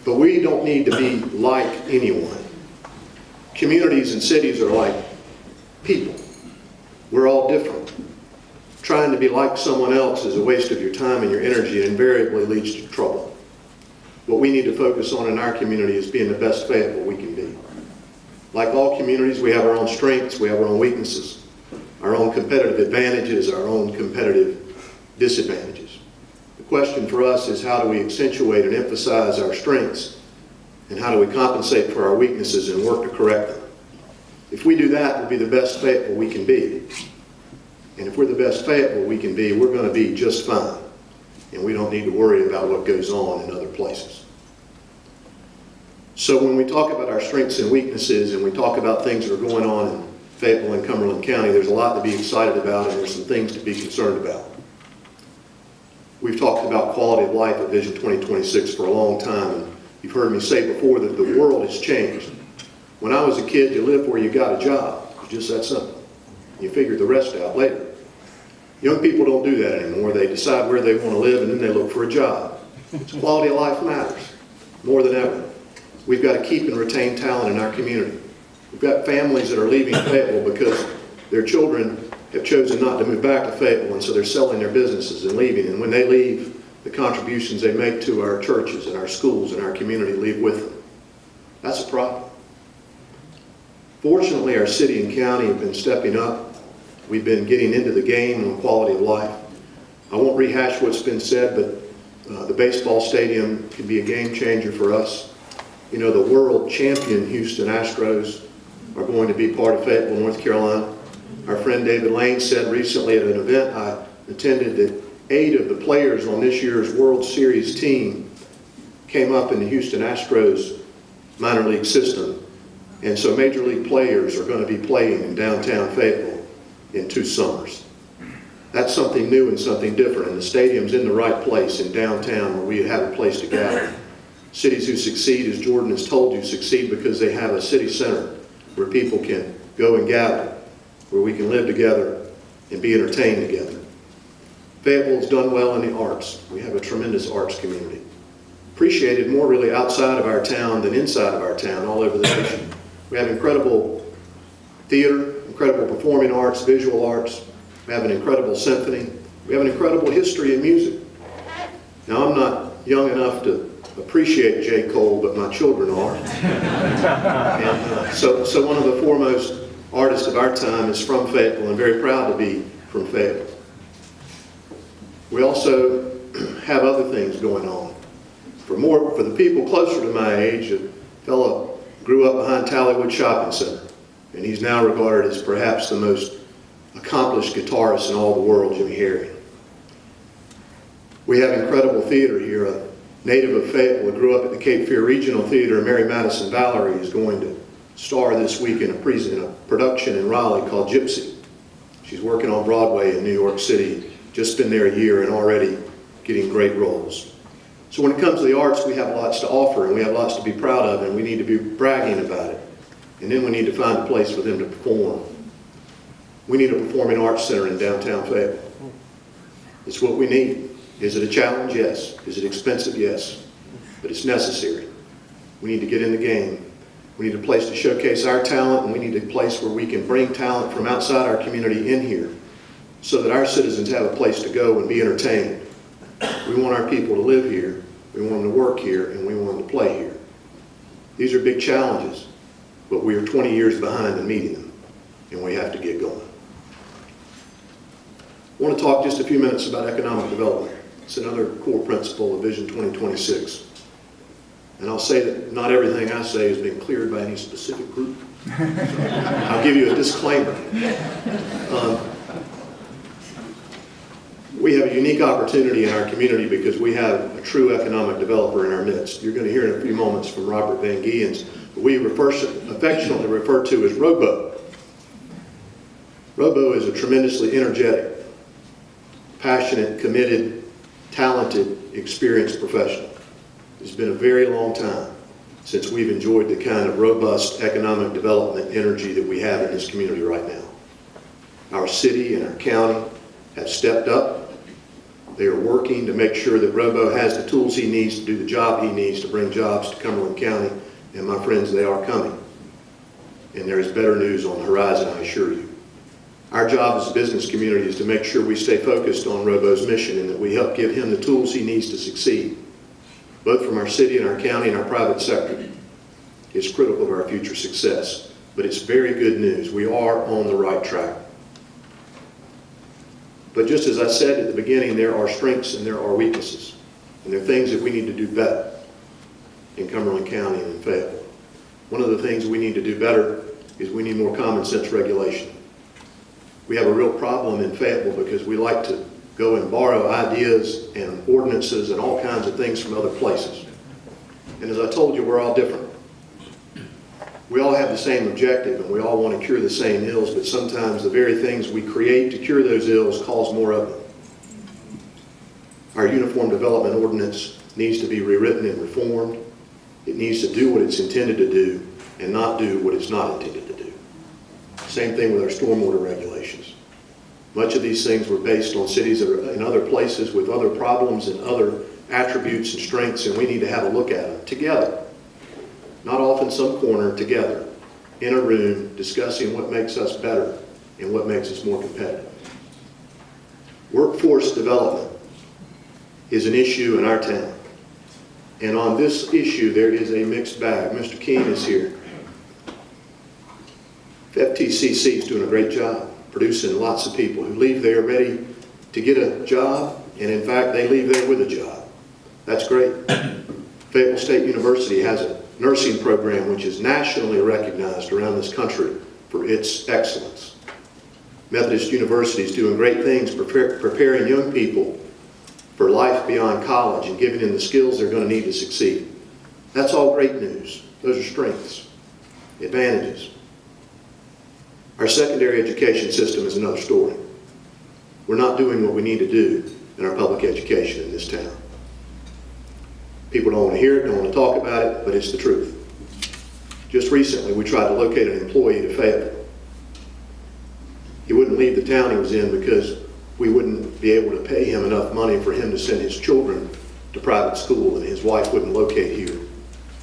But we don't need to be like anyone. Communities and cities are like people. We're all different. Trying to be like someone else is a waste of your time and your energy and invariably leads to trouble. What we need to focus on in our community is being the best Fayetteville we can be. Like all communities, we have our own strengths, we have our own weaknesses, our own competitive advantages, our own competitive disadvantages. The question for us is how do we accentuate and emphasize our strengths, and how do we compensate for our weaknesses and work to correct them? If we do that, we'll be the best Fayetteville we can be. And if we're the best Fayetteville we can be, we're going to be just fine. And we don't need to worry about what goes on in other places. So when we talk about our strengths and weaknesses and we talk about things that are going on in Fayetteville and Cumberland County, there's a lot to be excited about and there's some things to be concerned about. We've talked about quality of life at Vision 2026 for a long time, and you've heard me say before that the world has changed. When I was a kid, you lived where you got a job. It's just that simple. You figure the rest out later. Young people don't do that anymore. They decide where they want to live and then they look for a job. So quality of life matters more than ever. We've got to keep and retain talent in our community. We've got families that are leaving Fayetteville because their children have chosen not to move back to Fayetteville, and so they're selling their businesses and leaving. And when they leave, the contributions they make to our churches and our schools and our community leave with them. That's a problem. Fortunately, our city and county have been stepping up. We've been getting into the game on quality of life. I won't rehash what's been said, but the baseball stadium can be a game changer for us. You know, the world champion Houston Astros are going to be part of Fayetteville, North Carolina. Our friend David Lane said recently at an event I attended that 8 of the players on this year's World Series team came up in the Houston Astros minor league system. And so major league players are going to be playing in downtown Fayetteville in 2 summers. That's something new and something different, and the stadium's in the right place in downtown where we have a place to gather. Cities who succeed, as Jordan has told you, succeed because they have a city center where people can go and gather, where we can live together and be entertained together. Fayetteville's done well in the arts. We have a tremendous arts community. Appreciated more really outside of our town than inside of our town, all over the nation. We have incredible theater, incredible performing arts, visual arts. We have an incredible symphony. We have an incredible history in music. Now, I'm not young enough to appreciate J. Cole, but my children are. And so one of the foremost artists of our time is from Fayetteville, and very proud to be from Fayetteville. We also have other things going on. For the people closer to my age, a fellow grew up behind Tallywood Shopping Center, and he's now regarded as perhaps the most accomplished guitarist in all the world, Jimmy Herring. We have incredible theater here. A native of Fayetteville who grew up at the Cape Fear Regional Theater, Mary Madison Valerie, is going to star this week in a production in Raleigh called Gypsy. She's working on Broadway in New York City, just been there a year and already getting great roles. So when it comes to the arts, we have lots to offer and we have lots to be proud of, and we need to be bragging about it. And then we need to find a place for them to perform. We need a performing arts center in downtown Fayetteville. It's what we need. Is it a challenge? Yes. Is it expensive? Yes. But it's necessary. We need to get in the game. We need a place to showcase our talent, and we need a place where we can bring talent from outside our community in here so that our citizens have a place to go and be entertained. We want our people to live here, we want them to work here, and we want them to play here. These are big challenges, but we are 20 years behind in meeting them, and we have to get going. I want to talk just a few minutes about economic development. It's another core principle of Vision 2026. And I'll say that not everything I say has been cleared by any specific group. So I'll give you a disclaimer. We have a unique opportunity in our community because we have a true economic developer in our midst. You're going to hear in a few moments from Robert Van Giens, who we affectionately refer to as Robo. Robo is a tremendously energetic, passionate, committed, talented, experienced professional. It's been a very long time since we've enjoyed the kind of robust economic development energy that we have in this community right now. Our city and our county have stepped up. They are working to make sure that Robo has the tools he needs to do the job he needs to bring jobs to Cumberland County. And my friends, they are coming. And there is better news on the horizon, I assure you. Our job as a business community is to make sure we stay focused on Robo's mission and that we help give him the tools he needs to succeed, both from our city and our county and our private sector. It's critical to our future success, but it's very good news. We are on the right track. But just as I said at the beginning, there are strengths and there are weaknesses, and there are things that we need to do better in Cumberland County and in Fayetteville. One of the things we need to do better is we need more common sense regulation. We have a real problem in Fayetteville because we like to go and borrow ideas and ordinances and all kinds of things from other places. And as I told you, we're all different. We all have the same objective and we all want to cure the same ills, but sometimes the very things we create to cure those ills cause more of them. Our Uniform Development Ordinance needs to be rewritten and reformed. It needs to do what it's intended to do and not do what it's not intended to do. Same thing with our stormwater regulations. Much of these things were based on cities that are in other places with other problems and other attributes and strengths, and we need to have a look at them together. Not off in some corner, together, in a room, discussing what makes us better and what makes us more competitive. Workforce development is an issue in our town. And on this issue, there is a mixed bag. Mr. Keene is here. FTCC is doing a great job producing lots of people who leave there ready to get a job, and in fact, they leave there with a job. That's great. Fayetteville State University has a nursing program which is nationally recognized around this country for its excellence. Methodist University is doing great things preparing young people for life beyond college and giving them the skills they're going to need to succeed. That's all great news. Those are strengths, advantages. Our secondary education system is another story. we're not doing what we need to do in our public education in this town. People don't want to hear it, don't want to talk about it, but it's the truth. Just recently, we tried to locate an employee to Fayetteville. He wouldn't leave the town he was in because we wouldn't be able to pay him enough money for him to send his children to private school, and his wife wouldn't locate here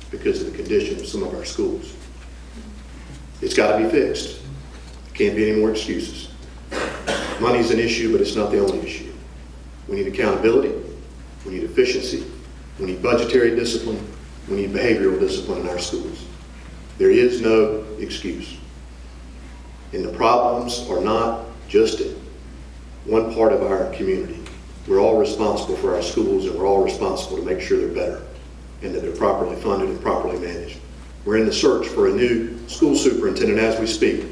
because of the condition of some of our schools. It's got to be fixed. Can't be any more excuses. Money's an issue, but it's not the only issue. We need accountability, we need efficiency, we need budgetary discipline, we need behavioral discipline in our schools. There is no excuse. And the problems are not just in one part of our community. We're all responsible for our schools, and we're all responsible to make sure they're better and that they're properly funded and properly managed. We're in the search for a new school superintendent as we speak.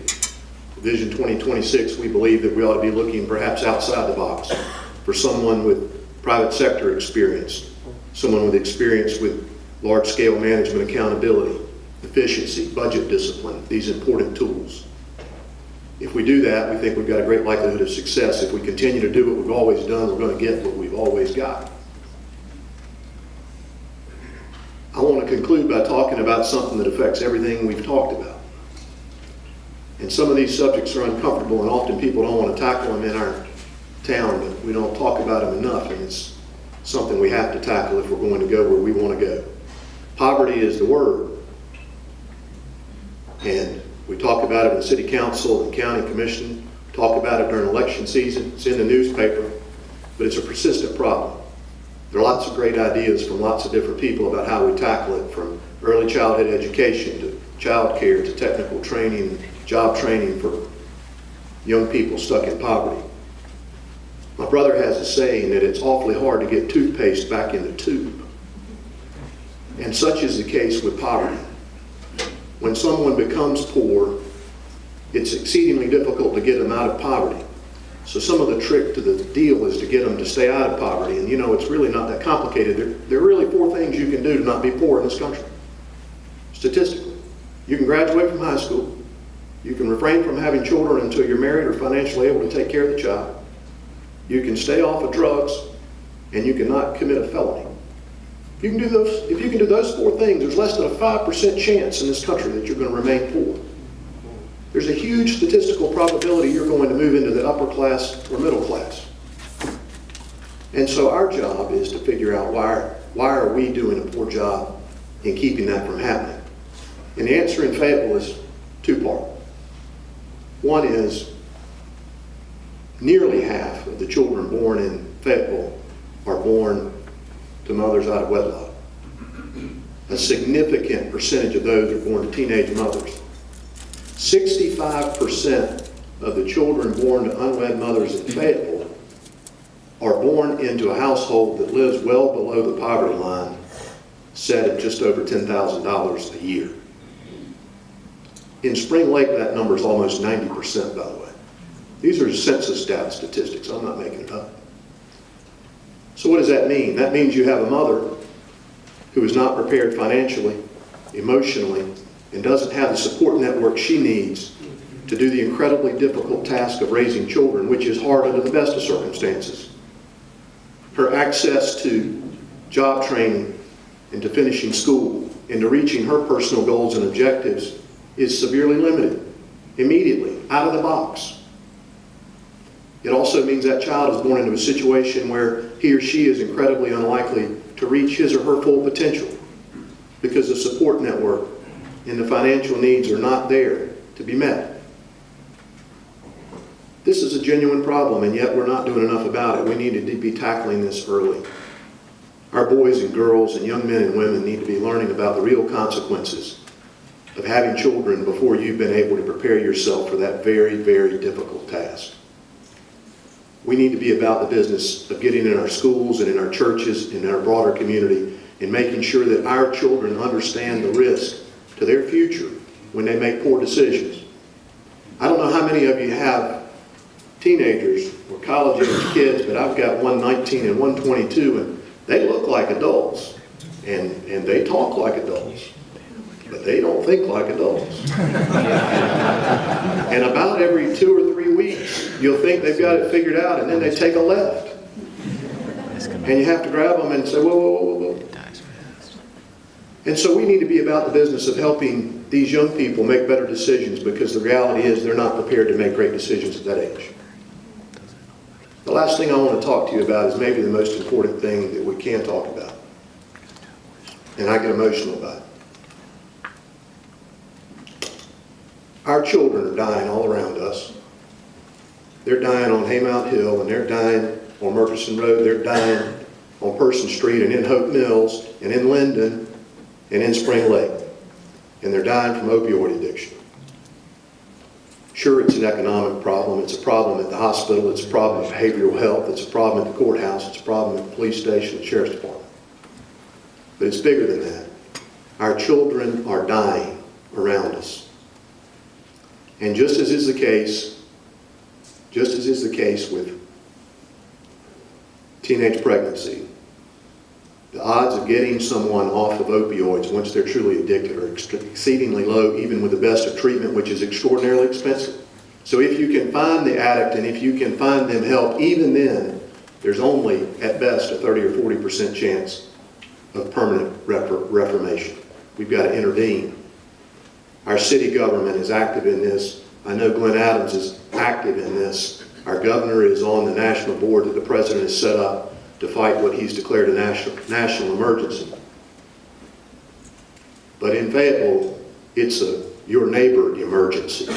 Vision 2026, we believe that we ought to be looking perhaps outside the box for someone with private sector experience, someone with experience with large-scale management accountability, efficiency, budget discipline, these important tools. If we do that, we think we've got a great likelihood of success. If we continue to do what we've always done, we're going to get what we've always got. I want to conclude by talking about something that affects everything we've talked about. And some of these subjects are uncomfortable, and often people don't want to tackle them in our town, but we don't talk about them enough, and it's something we have to tackle if we're going to go where we want to go. Poverty is the word, and we talk about it in city council and county commission, talk about it during election season, it's in the newspaper, but it's a persistent problem. There are lots of great ideas from lots of different people about how we tackle it, from early childhood education to child care to technical training, job training for young people stuck in poverty. My brother has a saying that it's awfully hard to get toothpaste back in the tube. And such is the case with poverty. When someone becomes poor, it's exceedingly difficult to get them out of poverty. So some of the trick to the deal is to get them to stay out of poverty. And you know, it's really not that complicated. There are really 4 things you can do to not be poor in this country. Statistically, you can graduate from high school. You can refrain from having children until you're married or financially able to take care of the child. You can stay off of drugs, and you cannot commit a felony. If you can do those 4 things, there's less than a 5% chance in this country that you're going to remain poor. There's a huge statistical probability you're going to move into the upper class or middle class. And so our job is to figure out why are we doing a poor job in keeping that from happening. And the answer in Fayetteville is 2-part. One is nearly half of the children born in Fayetteville are born to mothers out of wedlock. A significant percentage of those are born to teenage mothers. 65% of the children born to unwed mothers in Fayetteville are born into a household that lives well below the poverty line, set at just over $10,000 a year. In Spring Lake, that number is almost 90%, by the way. These are census data statistics. I'm not making it up. So what does that mean? That means you have a mother who is not prepared financially, emotionally, and doesn't have the support network she needs to do the incredibly difficult task of raising children, which is hard under the best of circumstances. Her access to job training and to finishing school and to reaching her personal goals and objectives is severely limited, immediately, out of the box. It also means that child is born into a situation where he or she is incredibly unlikely to reach his or her full potential because the support network and the financial needs are not there to be met. This is a genuine problem, and yet we're not doing enough about it. We need to be tackling this early. Our boys and girls and young men and women need to be learning about the real consequences of having children before you've been able to prepare yourself for that very, very difficult task. We need to be about the business of getting in our schools and in our churches and in our broader community and making sure that our children understand the risk to their future when they make poor decisions. I don't know how many of you have teenagers or college-age kids, but I've got one 19 and one 22, and they look like adults, and they talk like adults. but they don't think like adults. And about every 2 or 3 weeks, you'll think they've got it figured out, and then they take a left. And you have to grab them and say, whoa, whoa, whoa, whoa, whoa. And so we need to be about the business of helping these young people make better decisions, because the reality is they're not prepared to make great decisions at that age. The last thing I want to talk to you about is maybe the most important thing that we can talk about. And I get emotional about it. Our children are dying all around us. They're dying on Haymount Hill, and they're dying on Murchison Road. They're dying on Person Street, and in Hope Mills, and in Linden, and in Spring Lake. And they're dying from opioid addiction. Sure, it's an economic problem. It's a problem at the hospital. It's a problem of behavioral health. It's a problem at the courthouse. It's a problem at the police station, the sheriff's department. But it's bigger than that. Our children are dying around us. And just as is the case with teenage pregnancy, the odds of getting someone off of opioids once they're truly addicted are exceedingly low, even with the best of treatment, which is extraordinarily expensive. So if you can find the addict and if you can find them help, even then, there's only, at best, a 30 or 40% chance of permanent reformation. We've got to intervene. Our city government is active in this. I know Glenn Adams is active in this. Our governor is on the national board that the president has set up to fight what he's declared a national emergency. But in Fayetteville, it's a your neighbor emergency.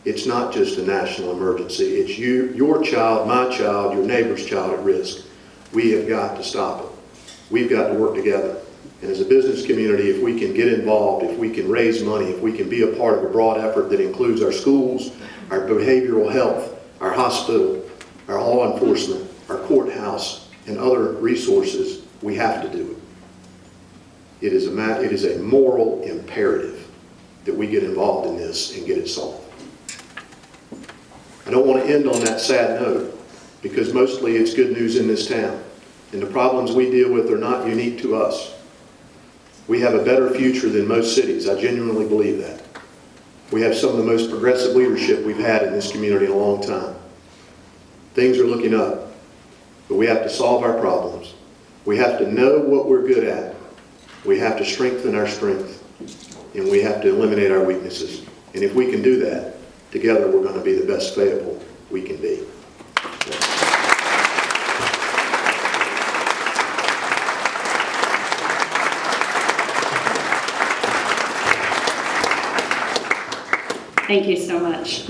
It's not just a national emergency. It's your child, my child, your neighbor's child at risk. We have got to stop it. We've got to work together. And as a business community, if we can get involved, if we can raise money, if we can be a part of a broad effort that includes our schools, our behavioral health, our hospital, our law enforcement, our courthouse, and other resources, we have to do it. It is a moral imperative that we get involved in this and get it solved. I don't want to end on that sad note, because mostly it's good news in this town. And the problems we deal with are not unique to us. We have a better future than most cities. I genuinely believe that. We have some of the most progressive leadership we've had in this community in a long time. Things are looking up, but we have to solve our problems. We have to know what we're good at. We have to strengthen our strength, and we have to eliminate our weaknesses. And if we can do that, together we're going to be the best Fayetteville we can be. Thank you so much.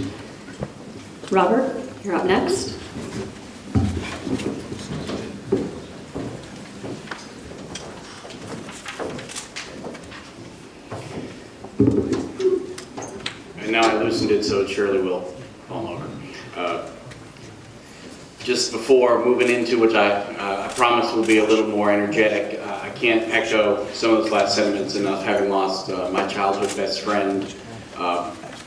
Robert, you're up next. And now I loosened it so it surely will fall over. Just before moving into which I promise will be a little more energetic, I can't echo some of those last sentiments enough, having lost my childhood best friend,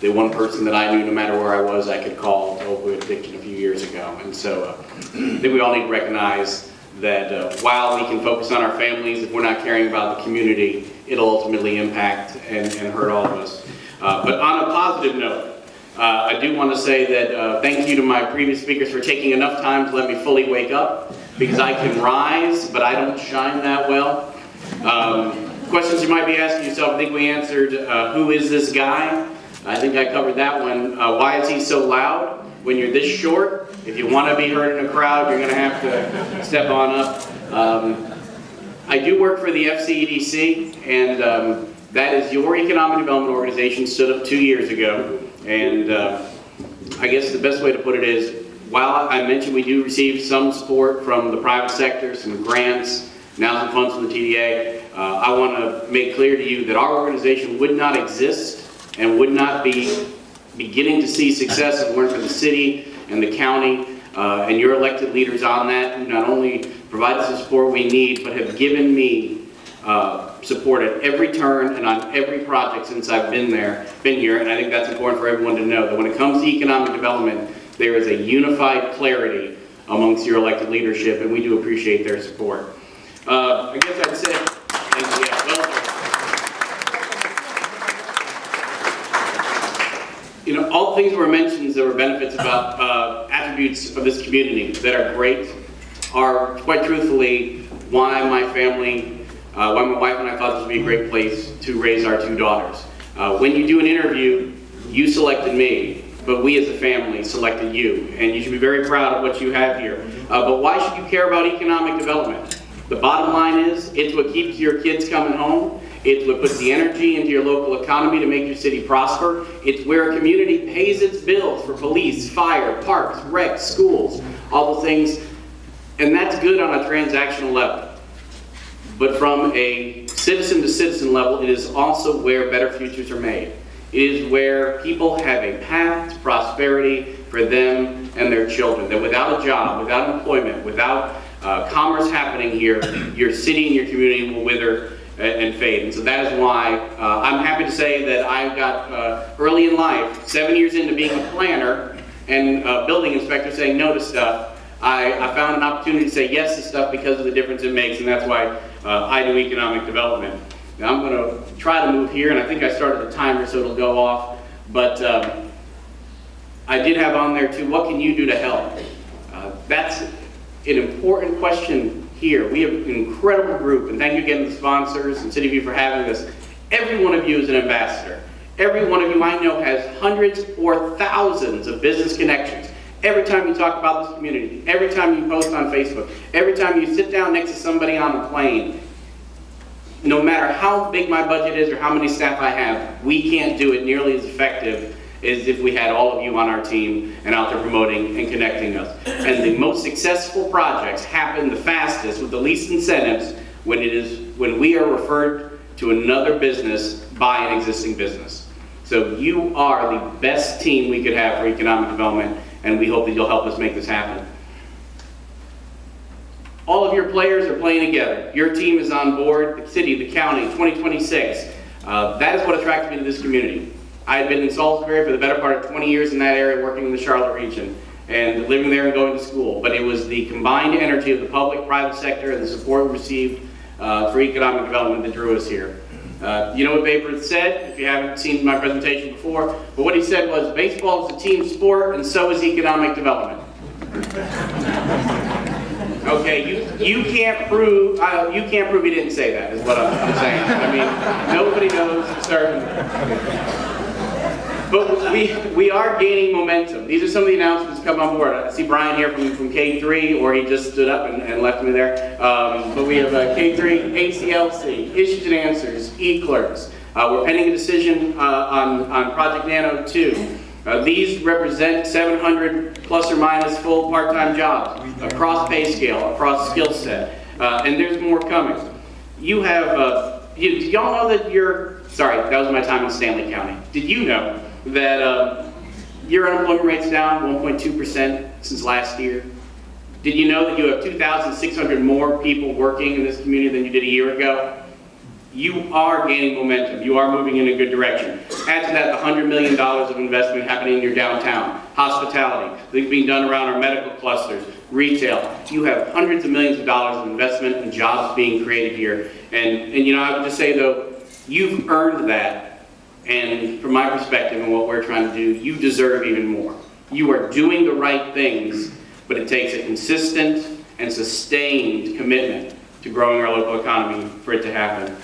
the one person that I knew no matter where I was I could call to opioid addiction a few years ago. And so I think we all need to recognize that while we can focus on our families, if we're not caring about the community, it'll ultimately impact and hurt all of us. But on a positive note, I do want to say that thank you to my previous speakers for taking enough time to let me fully wake up, because I can rise, but I don't shine that well. Questions you might be asking yourself, I think we answered, who is this guy? I think I covered that one. Why is he so loud? When you're this short, if you want to be heard in a crowd, you're going to have to step on up. I do work for the FCEDC, and that is your economic development organization, stood up 2 years ago. And I guess the best way to put it is, while I mentioned we do receive some support from the private sector, some grants, now some funds from the TDA, I want to make clear to you that our organization would not exist and would not be beginning to see success if it weren't for the city and the county and your elected leaders on that, who not only provide us the support we need, but have given me support at every turn and on every project since I've been here. And I think that's important for everyone to know, that when it comes to economic development, there is a unified clarity amongst your elected leadership, and we do appreciate their support. I guess I'd say, thank you. Yeah, well, all the things were mentioned that were benefits about attributes of this community that are great are, quite truthfully, why my family, why my wife and I thought this would be a great place to raise our 2 daughters. When you do an interview, you selected me, but we as a family selected you, and you should be very proud of what you have here. But why should you care about economic development? The bottom line is, it's what keeps your kids coming home. It's what puts the energy into your local economy to make your city prosper. It's where a community pays its bills for police, fire, parks, rec, schools, all the things. And that's good on a transactional level. But from a citizen to citizen level, it is also where better futures are made. It is where people have a path to prosperity for them and their children. That without a job, without employment, without commerce happening here, your city and your community will wither and fade. And so that is why I'm happy to say that I got early in life, 7 years into being a planner and a building inspector, saying no to stuff. I found an opportunity to say yes to stuff because of the difference it makes, and that's why I do economic development. Now I'm going to try to move here, and I think I started the timer so it'll go off, but I did have on there too, what can you do to help? That's an important question here. We have an incredible group, and thank you again to the sponsors and CityView for having us. Every one of you is an ambassador. Every one of you I know has hundreds or thousands of business connections. Every time you talk about this community, every time you post on Facebook, every time you sit down next to somebody on a plane, no matter how big my budget is or how many staff I have, we can't do it nearly as effective as if we had all of you on our team and out there promoting and connecting us. And the most successful projects happen the fastest with the least incentives when we are referred to another business by an existing business. So you are the best team we could have for economic development, and we hope that you'll help us make this happen. All of your players are playing together. Your team is on board, the city, the county, 2026. That is what attracted me to this community. I had been in Salisbury for the better part of 20 years in that area, working in the Charlotte region, and living there and going to school. But it was the combined energy of the public, private sector, and the support we received for economic development that drew us here. You know what Babe Ruth said, if you haven't seen my presentation before, but what he said was, baseball is a team sport, and so is economic development. Okay, you can't prove he didn't say that, is what I'm saying. I mean, nobody knows for certain. But we are gaining momentum. These are some of the announcements come on board. I see Brian here from K3, or he just stood up and left me there. But we have K3, ACLC, Issues and Answers, e-clerks. We're pending a decision on Project Nano 2. These represent 700 plus or minus full part-time jobs across pay scale, across skill set, and there's more coming. You have, do y'all know that sorry, that was my time in Stanley County. Did you know that your unemployment rate's down 1.2% since last year? Did you know that you have 2,600 more people working in this community than you did a year ago? You are gaining momentum. You are moving in a good direction. Add to that the $100 million of investment happening in your downtown, hospitality, things being done around our medical clusters, retail. You have hundreds of millions of dollars of investment and jobs being created here. And you know, I would just say though, you've earned that. And from my perspective and what we're trying to do, you deserve even more. You are doing the right things, but it takes a consistent and sustained commitment to growing our local economy for it to happen.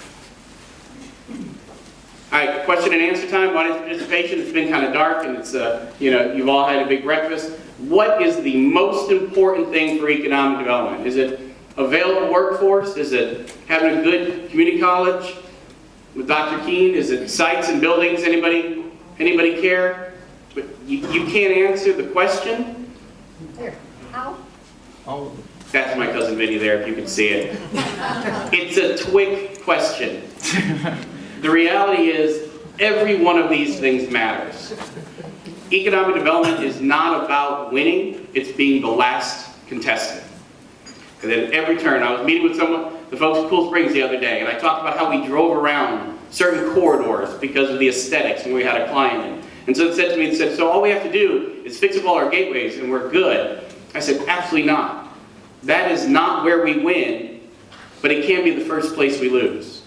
All right, question and answer time, audience participation. It's been kind of dark and it's, you know, you've all had a big breakfast. What is the most important thing for economic development? Is it available workforce? Is it having a good community college with Dr. Keene? Is it sites and buildings? Anybody care? But you can't answer the question? Here. Ow. Oh. That's my cousin Vinny there, if you can see it. It's a twig question. The reality is, every one of these things matters. Economic development is not about winning, it's being the last contestant. And then every turn, I was meeting with the folks at Cool Springs the other day, and I talked about how we drove around certain corridors because of the aesthetics when we had a client in. And so it said to me, so all we have to do is fix up all our gateways and we're good. I said, absolutely not. That is not where we win, but it can be the first place we lose.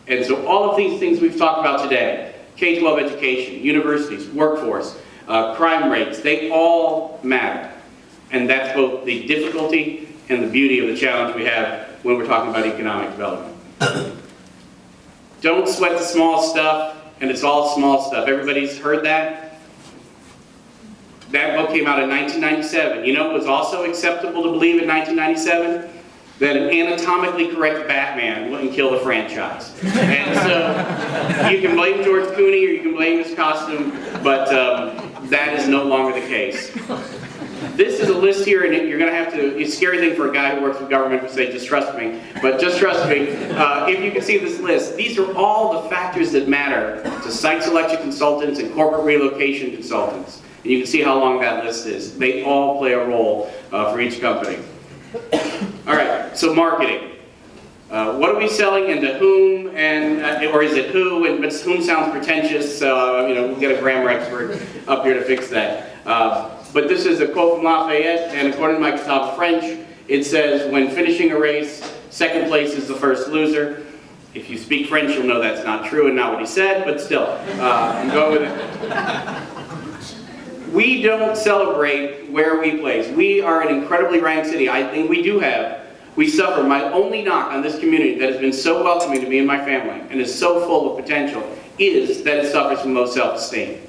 And so all of these things we've talked about today, K-12 education, universities, workforce, crime rates, they all matter. And that's both the difficulty and the beauty of the challenge we have when we're talking about economic development. Don't sweat the small stuff, and it's all small stuff. Everybody's heard that? That book came out in 1997. You know what was also acceptable to believe in 1997? That an anatomically correct Batman wouldn't kill the franchise. And so, you can blame George Clooney or you can blame his costume, but that is no longer the case. This is a list here, and you're going to have to, it's a scary thing for a guy who works with government to say, just trust me. But just trust me, if you can see this list, these are all the factors that matter to site selection consultants and corporate relocation consultants. And you can see how long that list is. They all play a role for each company. All right, so marketing. What are we selling and to whom, and or is it who? And but whom sounds pretentious, so we'll get a grammar expert up here to fix that. But this is a quote from Lafayette, and according to my kitab French, it says, when finishing a race, second place is the first loser. If you speak French, you'll know that's not true and not what he said, but still, I'm going with it. We don't celebrate where we place. We are an incredibly ranked city. I think we suffer. My only knock on this community that has been so welcoming to me and my family and is so full of potential is that it suffers from low self-esteem.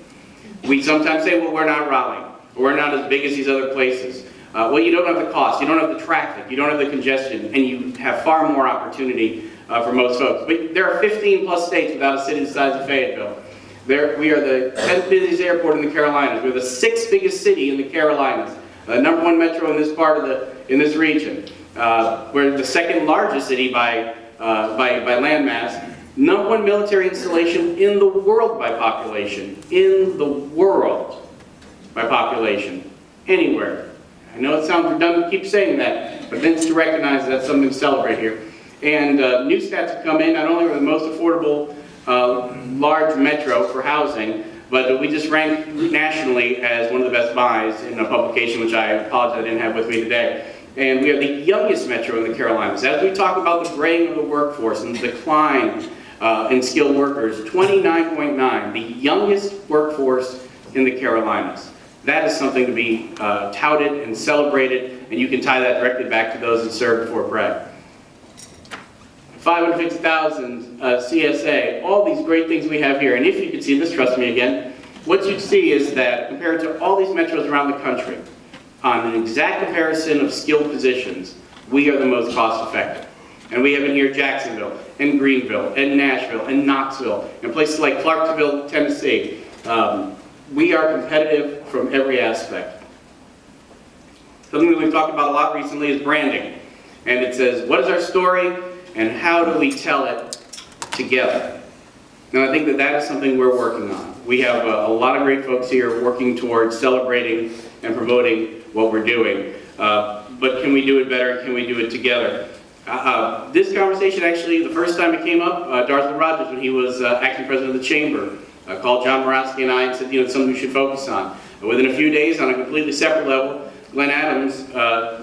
We sometimes say, well, we're not Raleigh. We're not as big as these other places. Well, you don't have the cost, you don't have the traffic, you don't have the congestion, and you have far more opportunity for most folks. But there are 15 plus states without a city the size of Fayetteville. We are the 10th busiest airport in the Carolinas. We're the 6th biggest city in the Carolinas. Number 1 metro in this part of in this region. We're the 2nd largest city by landmass. Number 1 military installation in the world by population. In the world by population. Anywhere. I know it sounds redundant to keep saying that, but then it's to recognize that's something to celebrate here. And new stats have come in. Not only are we the most affordable large metro for housing, but we just ranked nationally as one of the best buys in a publication, which I apologize I didn't have with me today. And we are the youngest metro in the Carolinas. As we talk about the graying of the workforce and the decline in skilled workers, 29.9, the youngest workforce in the Carolinas. That is something to be touted and celebrated, and you can tie that directly back to those that served Fort Bragg. 550,000 CSA, all these great things we have here. And if you could see this, trust me again, what you'd see is that compared to all these metros around the country, on an exact comparison of skilled positions, we are the most cost effective. And we have in here Jacksonville, and Greenville, and Nashville, and Knoxville, and places like Clarksville, Tennessee. We are competitive from every aspect. Something that we've talked about a lot recently is branding. And it says, what is our story, and how do we tell it together? And I think that that is something we're working on. We have a lot of great folks here working towards celebrating and promoting what we're doing. But can we do it better? Can we do it together? This conversation actually, the first time it came up, Dartha Rogers, when he was acting president of the chamber, called John Morawski and I and said, it's something we should focus on. Within a few days, on a completely separate level, Glenn Adams,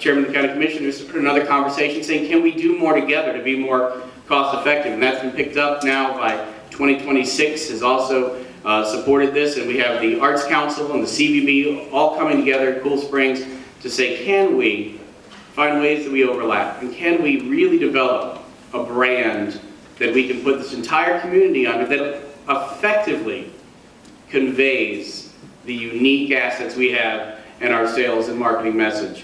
chairman of the county commissioners, put another conversation saying, can we do more together to be more cost effective? And that's been picked up now by 2026 has also supported this, and we have the Arts Council and the CVB all coming together in Cool Springs to say, can we find ways that we overlap? And can we really develop a brand that we can put this entire community under that effectively conveys the unique assets we have in our sales and marketing message?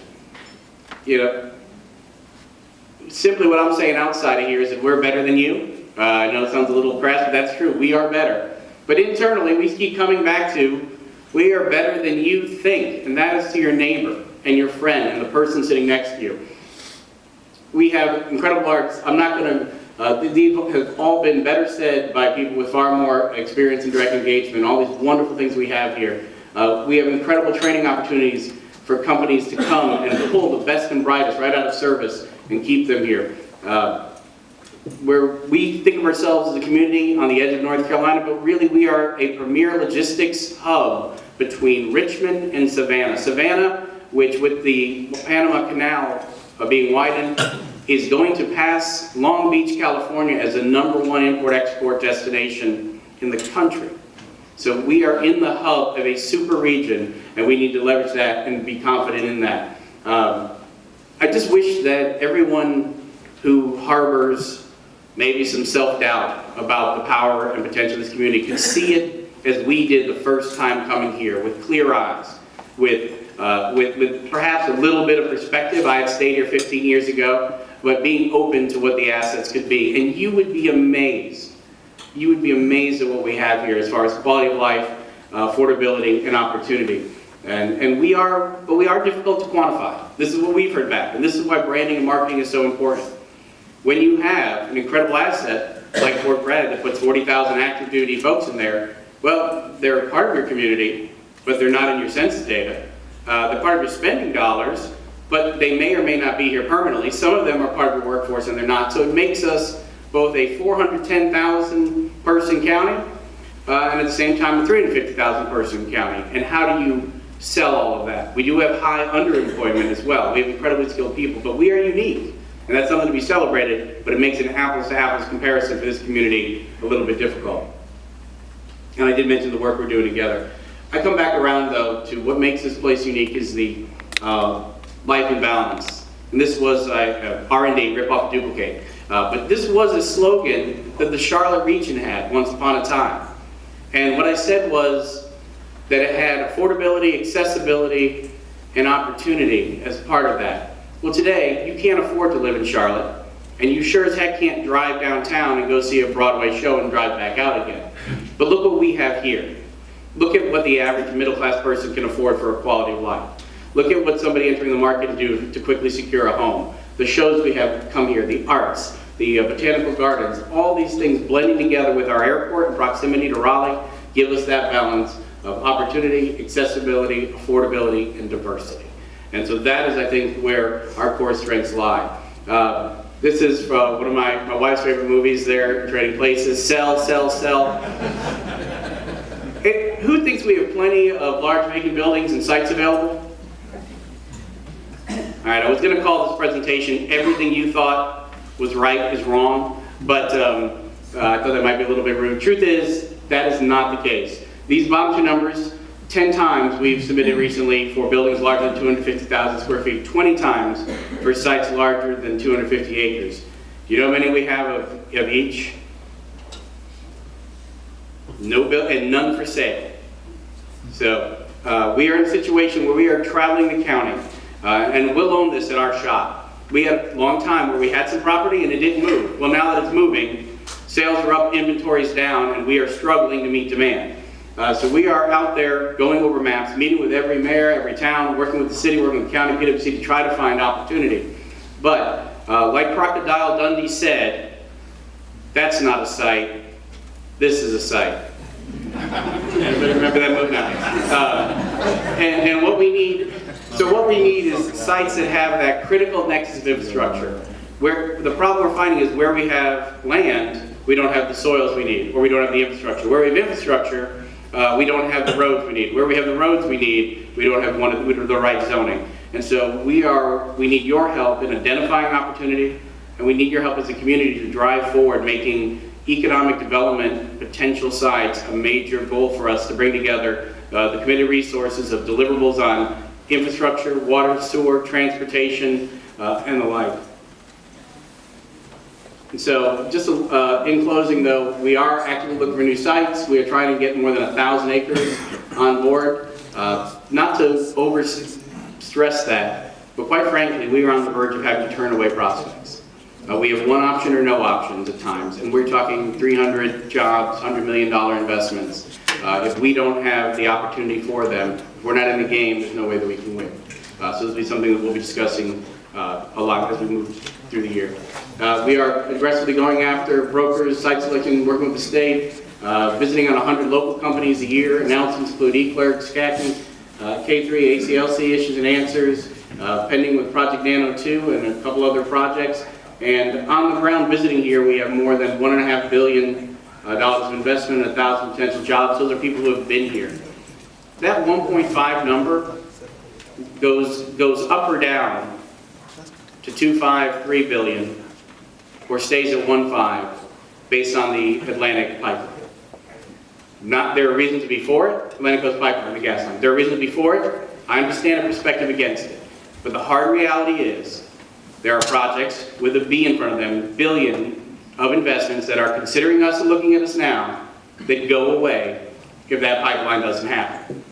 Simply what I'm saying outside of here is that we're better than you. I know it sounds a little crass, but that's true. We are better. But internally, we keep coming back to, we are better than you think, and that is to your neighbor and your friend and the person sitting next to you. We have incredible arts. I'm not going to, these have all been better said by people with far more experience in direct engagement, all these wonderful things we have here. We have incredible training opportunities for companies to come and pull the best and brightest right out of service and keep them here. Where we think of ourselves as a community on the edge of North Carolina, but really we are a premier logistics hub between Richmond and Savannah. Savannah, which with the Panama Canal being widened, is going to pass Long Beach, California as the #1 import-export destination in the country. So we are in the hub of a super region, and we need to leverage that and be confident in that. I just wish that everyone who harbors maybe some self-doubt about the power and potential of this community could see it as we did the first time coming here, with clear eyes, with perhaps a little bit of perspective. I had stayed here 15 years ago, but being open to what the assets could be. And you would be amazed. You would be amazed at what we have here as far as quality of life, affordability, and opportunity. But we are difficult to quantify. This is what we've heard back, and this is why branding and marketing is so important. When you have an incredible asset like Fort Bragg that puts 40,000 active duty folks in there, well, they're part of your community, but they're not in your census data. They're part of your spending dollars, but they may or may not be here permanently. Some of them are part of your workforce and they're not. So it makes us both a 410,000 person county and at the same time a 350,000 person county. And how do you sell all of that? We do have high underemployment as well. We have incredibly skilled people, but we are unique. And that's something to be celebrated, but it makes an apples to apples comparison for this community a little bit difficult. And I did mention the work we're doing together. I come back around though to what makes this place unique is the life in balance. And this was R&D, rip off, duplicate. But this was a slogan that the Charlotte region had once upon a time. And what I said was that it had affordability, accessibility, and opportunity as part of that. Well, today, you can't afford to live in Charlotte, and you sure as heck can't drive downtown and go see a Broadway show and drive back out again. But look what we have here. Look at what the average middle-class person can afford for a quality of life. Look at what somebody entering the market can do to quickly secure a home. The shows we have come here, the arts, the botanical gardens, all these things blending together with our airport and proximity to Raleigh give us that balance of opportunity, accessibility, affordability, and diversity. And so that is, I think, where our core strengths lie. This is from one of my wife's favorite movies there, Trading Places. Sell, sell, sell. Who thinks we have plenty of large vacant buildings and sites available? All right, I was going to call this presentation "Everything You Thought Was Right Is Wrong," but I thought that might be a little bit rude. Truth is, that is not the case. These bottom two numbers, 10 times we've submitted recently for buildings larger than 250,000 square feet, 20 times for sites larger than 250 acres. Do you know how many we have of each? No bill and none for sale. So we are in a situation where we are traveling the county, and we'll own this at our shop. We had a long time where we had some property and it didn't move. Well, now that it's moving, sales are up, inventory's down, and we are struggling to meet demand. So we are out there going over maps, meeting with every mayor, every town, working with the city, working with the county, PwC to try to find opportunity. But like Crocodile Dundee said, that's not a site, this is a site. Everybody remember that movie now? And what we need, is sites that have that critical nexus of infrastructure. Where the problem we're finding is where we have land, we don't have the soils we need, or we don't have the infrastructure. Where we have infrastructure, we don't have the roads we need. Where we have the roads we need, we don't have the right zoning. And so we need your help in identifying opportunity, and we need your help as a community to drive forward, making economic development potential sites a major goal for us to bring together the committed resources of deliverables on infrastructure, water, sewer, transportation, and the like. And so, just in closing though, we are actively looking for new sites. We are trying to get more than 1,000 acres on board. Not to over-stress that, but quite frankly, we are on the verge of having to turn away prospects. We have one option or no options at times, and we're talking 300 jobs, $100 million investments. If we don't have the opportunity for them, if we're not in the game, there's no way that we can win. So this will be something that we'll be discussing a lot as we move through the year. We are aggressively going after brokers, site selection, working with the state, visiting on 100 local companies a year. Announcements include eClerk, Skagit, K3, ACLC issues and answers, pending with Project Nano 2 and a couple other projects. And on the ground visiting here, we have more than $1.5 billion of investment and 1,000 potential jobs. Those are people who have been here. That 1.5 number goes up or down to 2.5, 3 billion, or stays at 1.5 based on the Atlantic pipeline. There are reasons to be for it, Atlantic Coast Pipeline, the gas line. There are reasons to be for it. I understand a perspective against it. But the hard reality is, there are projects with a B in front of them, billion of investments that are considering us and looking at us now, that go away if that pipeline doesn't happen.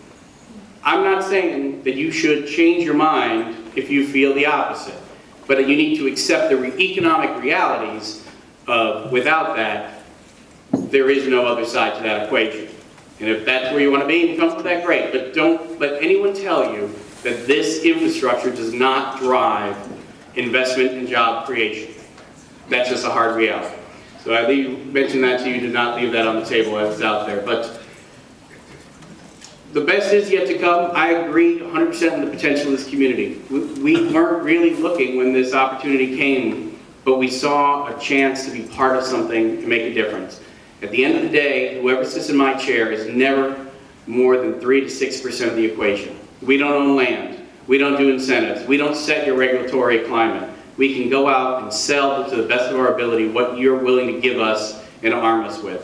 I'm not saying that you should change your mind if you feel the opposite, but you need to accept the economic realities of without that, there is no other side to that equation. And if that's where you want to be and come with that, great. But don't let anyone tell you that this infrastructure does not drive investment and job creation. That's just a hard reality. So I mentioned that to you, did not leave that on the table as it's out there. But the best is yet to come. I agree 100% on the potential of this community. We weren't really looking when this opportunity came, but we saw a chance to be part of something and make a difference. At the end of the day, whoever sits in my chair is never more than 3 to 6% of the equation. We don't own land. We don't do incentives. We don't set your regulatory climate. We can go out and sell to the best of our ability what you're willing to give us and arm us with.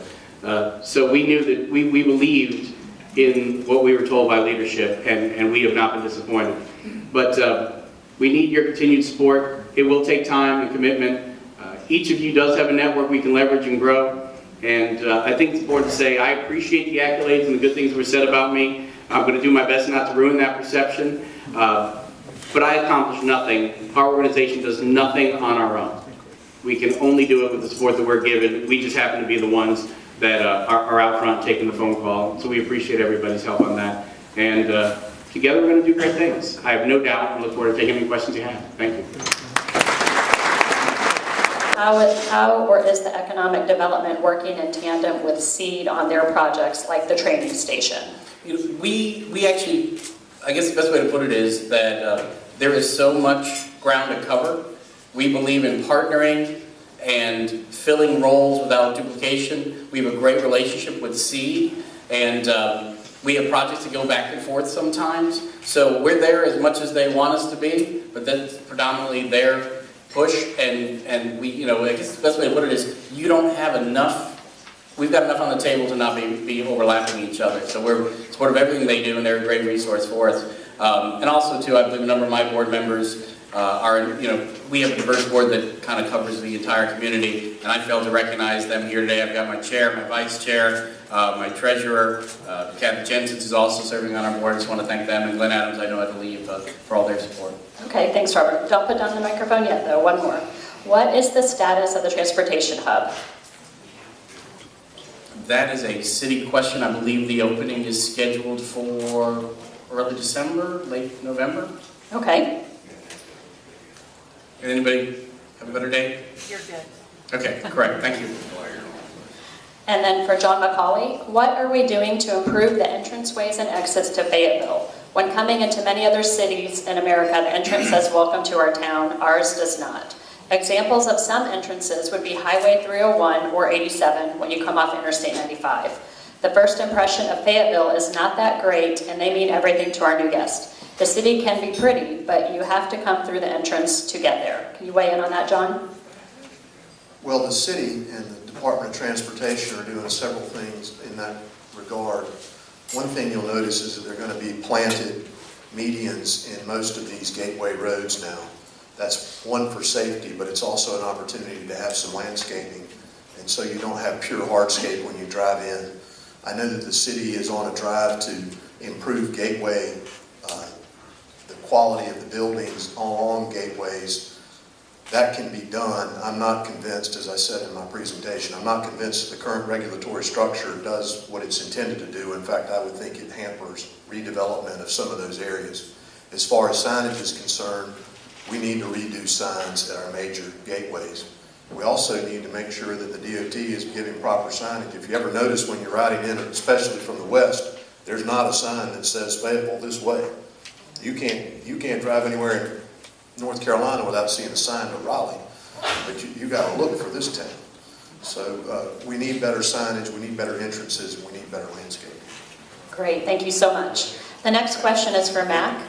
So we knew that we believed in what we were told by leadership, and we have not been disappointed. But we need your continued support. It will take time and commitment. Each of you does have a network we can leverage and grow. And I think it's important to say I appreciate the accolades and the good things that were said about me. I'm going to do my best not to ruin that perception. But I accomplished nothing. Our organization does nothing on our own. We can only do it with the support that we're given. We just happen to be the ones that are out front taking the phone call. So we appreciate everybody's help on that. And together we're going to do great things. I have no doubt and look forward to taking any questions you have. Thank you. How or is the economic development working in tandem with SEED on their projects like the training station? We actually, I guess the best way to put it is that there is so much ground to cover. We believe in partnering and filling roles without duplication. We have a great relationship with SEED, and we have projects that go back and forth sometimes. So we're there as much as they want us to be, but that's predominantly their push, and we, I guess the best way to put it is you don't have enough. We've got enough on the table to not be overlapping each other. So we're supportive of everything they do, and they're a great resource for us. And also, too, I believe a number of my board members we have a diverse board that kind of covers the entire community, and I failed to recognize them here today. I've got my chair, my vice chair, my treasurer, Kathy Jensen, who's also serving on our board. I just want to thank them, and Glenn Adams, I know I had to leave for all their support. Okay, thanks, Robert. Don't put down the microphone yet, though. One more. What is the status of the transportation hub? That is a city question. I believe the opening is scheduled for early December, late November. Okay. Can anybody have a better date? You're good. Okay, correct. Thank you. And then for John McCauley, what are we doing to improve the entranceways and exits to Fayetteville? When coming into many other cities in America, the entrance says, "Welcome to our town." Ours does not. Examples of some entrances would be Highway 301 or 87 when you come off Interstate 95. The first impression of Fayetteville is not that great, and they mean everything to our new guests. The city can be pretty, but you have to come through the entrance to get there. Can you weigh in on that, John? Well, the city and the Department of Transportation are doing several things in that regard. One thing you'll notice is that they're going to be planted medians in most of these gateway roads now. That's one for safety, but it's also an opportunity to have some landscaping, and so you don't have pure hardscape when you drive in. I know that the city is on a drive to improve gateway, the quality of the buildings along gateways. That can be done. I'm not convinced, as I said in my presentation, I'm not convinced that the current regulatory structure does what it's intended to do. In fact, I would think it hampers redevelopment of some of those areas. As far as signage is concerned, we need to redo signs at our major gateways. We also need to make sure that the DOT is giving proper signage. If you ever notice when you're riding in, especially from the west, there's not a sign that says Fayetteville this way. You can't drive anywhere in North Carolina without seeing a sign to Raleigh, but you got to look for this town. So we need better signage, we need better entrances, and we need better landscaping. Great, thank you so much. The next question is for Mac.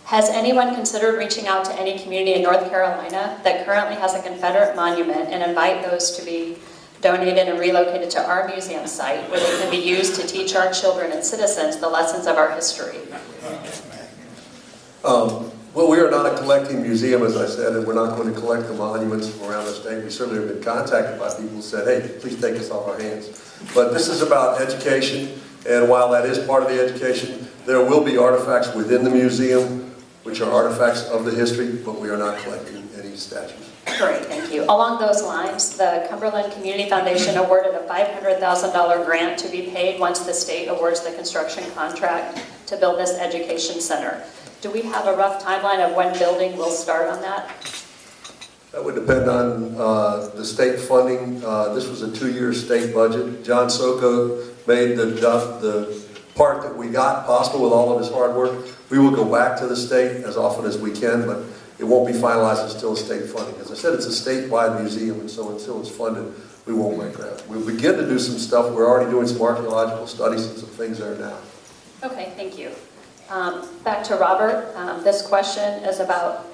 Has anyone considered reaching out to any community in North Carolina that currently has a Confederate monument and invite those to be donated and relocated to our museum site where they can be used to teach our children and citizens the lessons of our history? Well, we are not a collecting museum, as I said, and we're not going to collect the monuments from around the state. We certainly have been contacted by people who said, hey, please take us off our hands. But this is about education, and while that is part of the education, there will be artifacts within the museum, which are artifacts of the history, but we are not collecting any statues. Great, thank you. Along those lines, the Cumberland Community Foundation awarded a $500,000 grant to be paid once the state awards the construction contract to build this education center. Do we have a rough timeline of when building will start on that? That would depend on the state funding. This was a 2-year state budget. John Soko made the part that we got possible with all of his hard work. We will go back to the state as often as we can, but it won't be finalized until state funding. As I said, it's a statewide museum, and so until it's funded, we won't break ground. We'll begin to do some stuff. We're already doing some archaeological studies and some things there now. Okay, thank you. Back to Robert. This question is about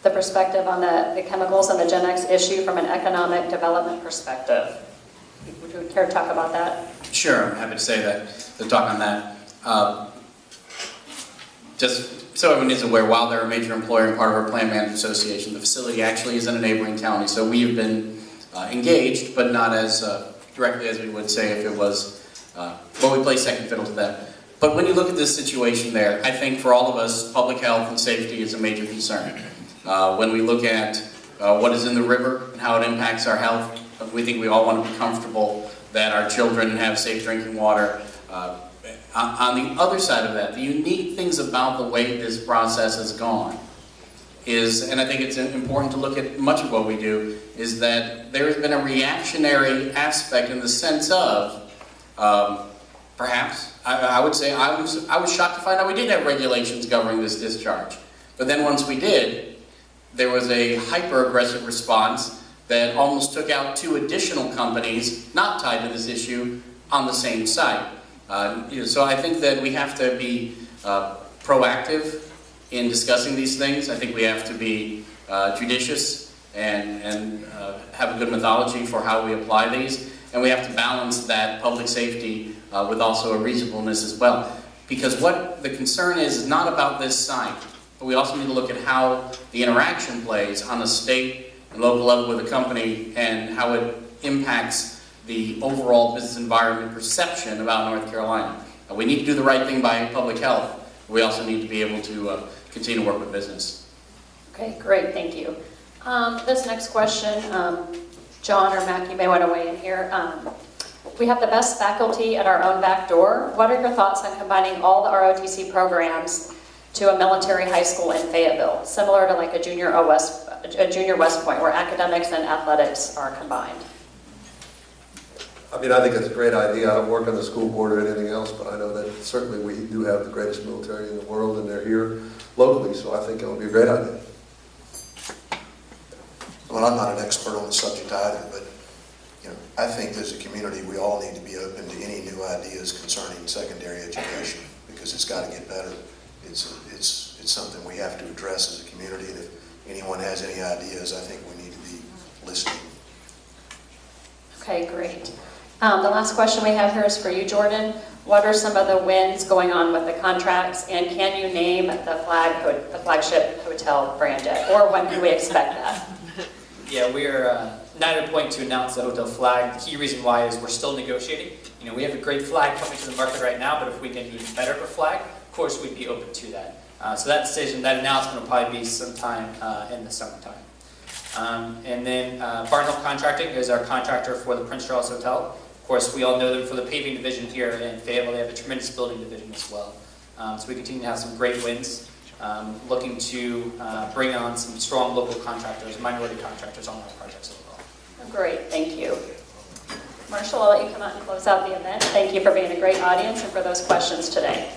the perspective on the chemicals and the Gen X issue from an economic development perspective. Would you care to talk about that? Sure, I'm happy to say that, to talk on that. Just so everyone is aware, while they're a major employer and part of our Plant Management Association, the facility actually is in a neighboring county, so we have been engaged, but not as directly as we would say if it was, well, we play second fiddle to them. But when you look at this situation there, I think for all of us, public health and safety is a major concern. When we look at what is in the river and how it impacts our health, we think we all want to be comfortable that our children have safe drinking water. On the other side of that, the unique things about the way this process has gone is, and I think it's important to look at much of what we do, is that there has been a reactionary aspect in the sense of, perhaps, I would say I was shocked to find out we did have regulations governing this discharge. But then once we did, there was a hyper-aggressive response that almost took out 2 additional companies not tied to this issue on the same site. So I think that we have to be proactive in discussing these things. I think we have to be judicious and have a good methodology for how we apply these. And we have to balance that public safety with also a reasonableness as well. Because what the concern is not about this site, but we also need to look at how the interaction plays on a state and local level with a company and how it impacts the overall business environment perception about North Carolina. We need to do the right thing by public health. We also need to be able to continue to work with business. Okay, great, thank you. This next question, John or Mac, you may want to weigh in here. We have the best faculty at our own back door. What are your thoughts on combining all the ROTC programs to a military high school in Fayetteville, similar to like a junior West Point, where academics and athletics are combined? I mean, I think it's a great idea. I don't work on the school board or anything else, but I know that certainly we do have the greatest military in the world, and they're here locally, so I think it would be a great idea. Well, I'm not an expert on the subject either, but I think as a community we all need to be open to any new ideas concerning secondary education because it's got to get better. It's something we have to address as a community, and if anyone has any ideas, I think we need to be listening. Okay, great. The last question we have here is for you, Jordan. What are some of the wins going on with the contracts, and can you name the flagship hotel brand yet, or when can we expect that? Yeah, we are not at a point to announce the hotel flag. The key reason why is we're still negotiating. We have a great flag coming to the market right now, but if we can do even better of a flag, of course we'd be open to that. So that decision, that announcement will probably be sometime in the summertime. And then Barnhill Contracting is our contractor for the Prince Charles Hotel. Of course, we all know them for the paving division here in Fayetteville. They have a tremendous building division as well. So we continue to have some great wins. Looking to bring on some strong local contractors, minority contractors on our projects as well. Great, thank you. Marshall, I'll let you come out and close out the event. Thank you for being a great audience and for those questions today.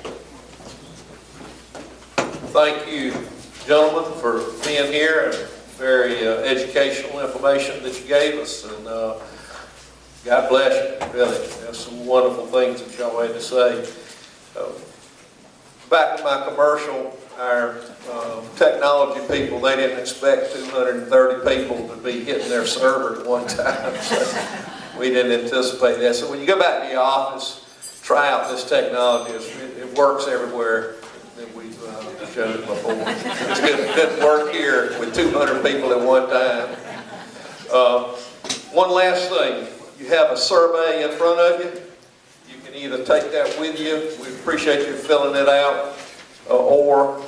Thank you, gentlemen, for being here and very educational information that you gave us. And God bless you, really. There's some wonderful things that y'all had to say. Back to my commercial, our technology people, they didn't expect 230 people to be hitting their server at one time. So We didn't anticipate that. So when you go back to your office, try out this technology. It works everywhere that we've shown it before. It's good work here with 200 people at one time. One last thing. You have a survey in front of you. You can either take that with you. We appreciate you filling it out, or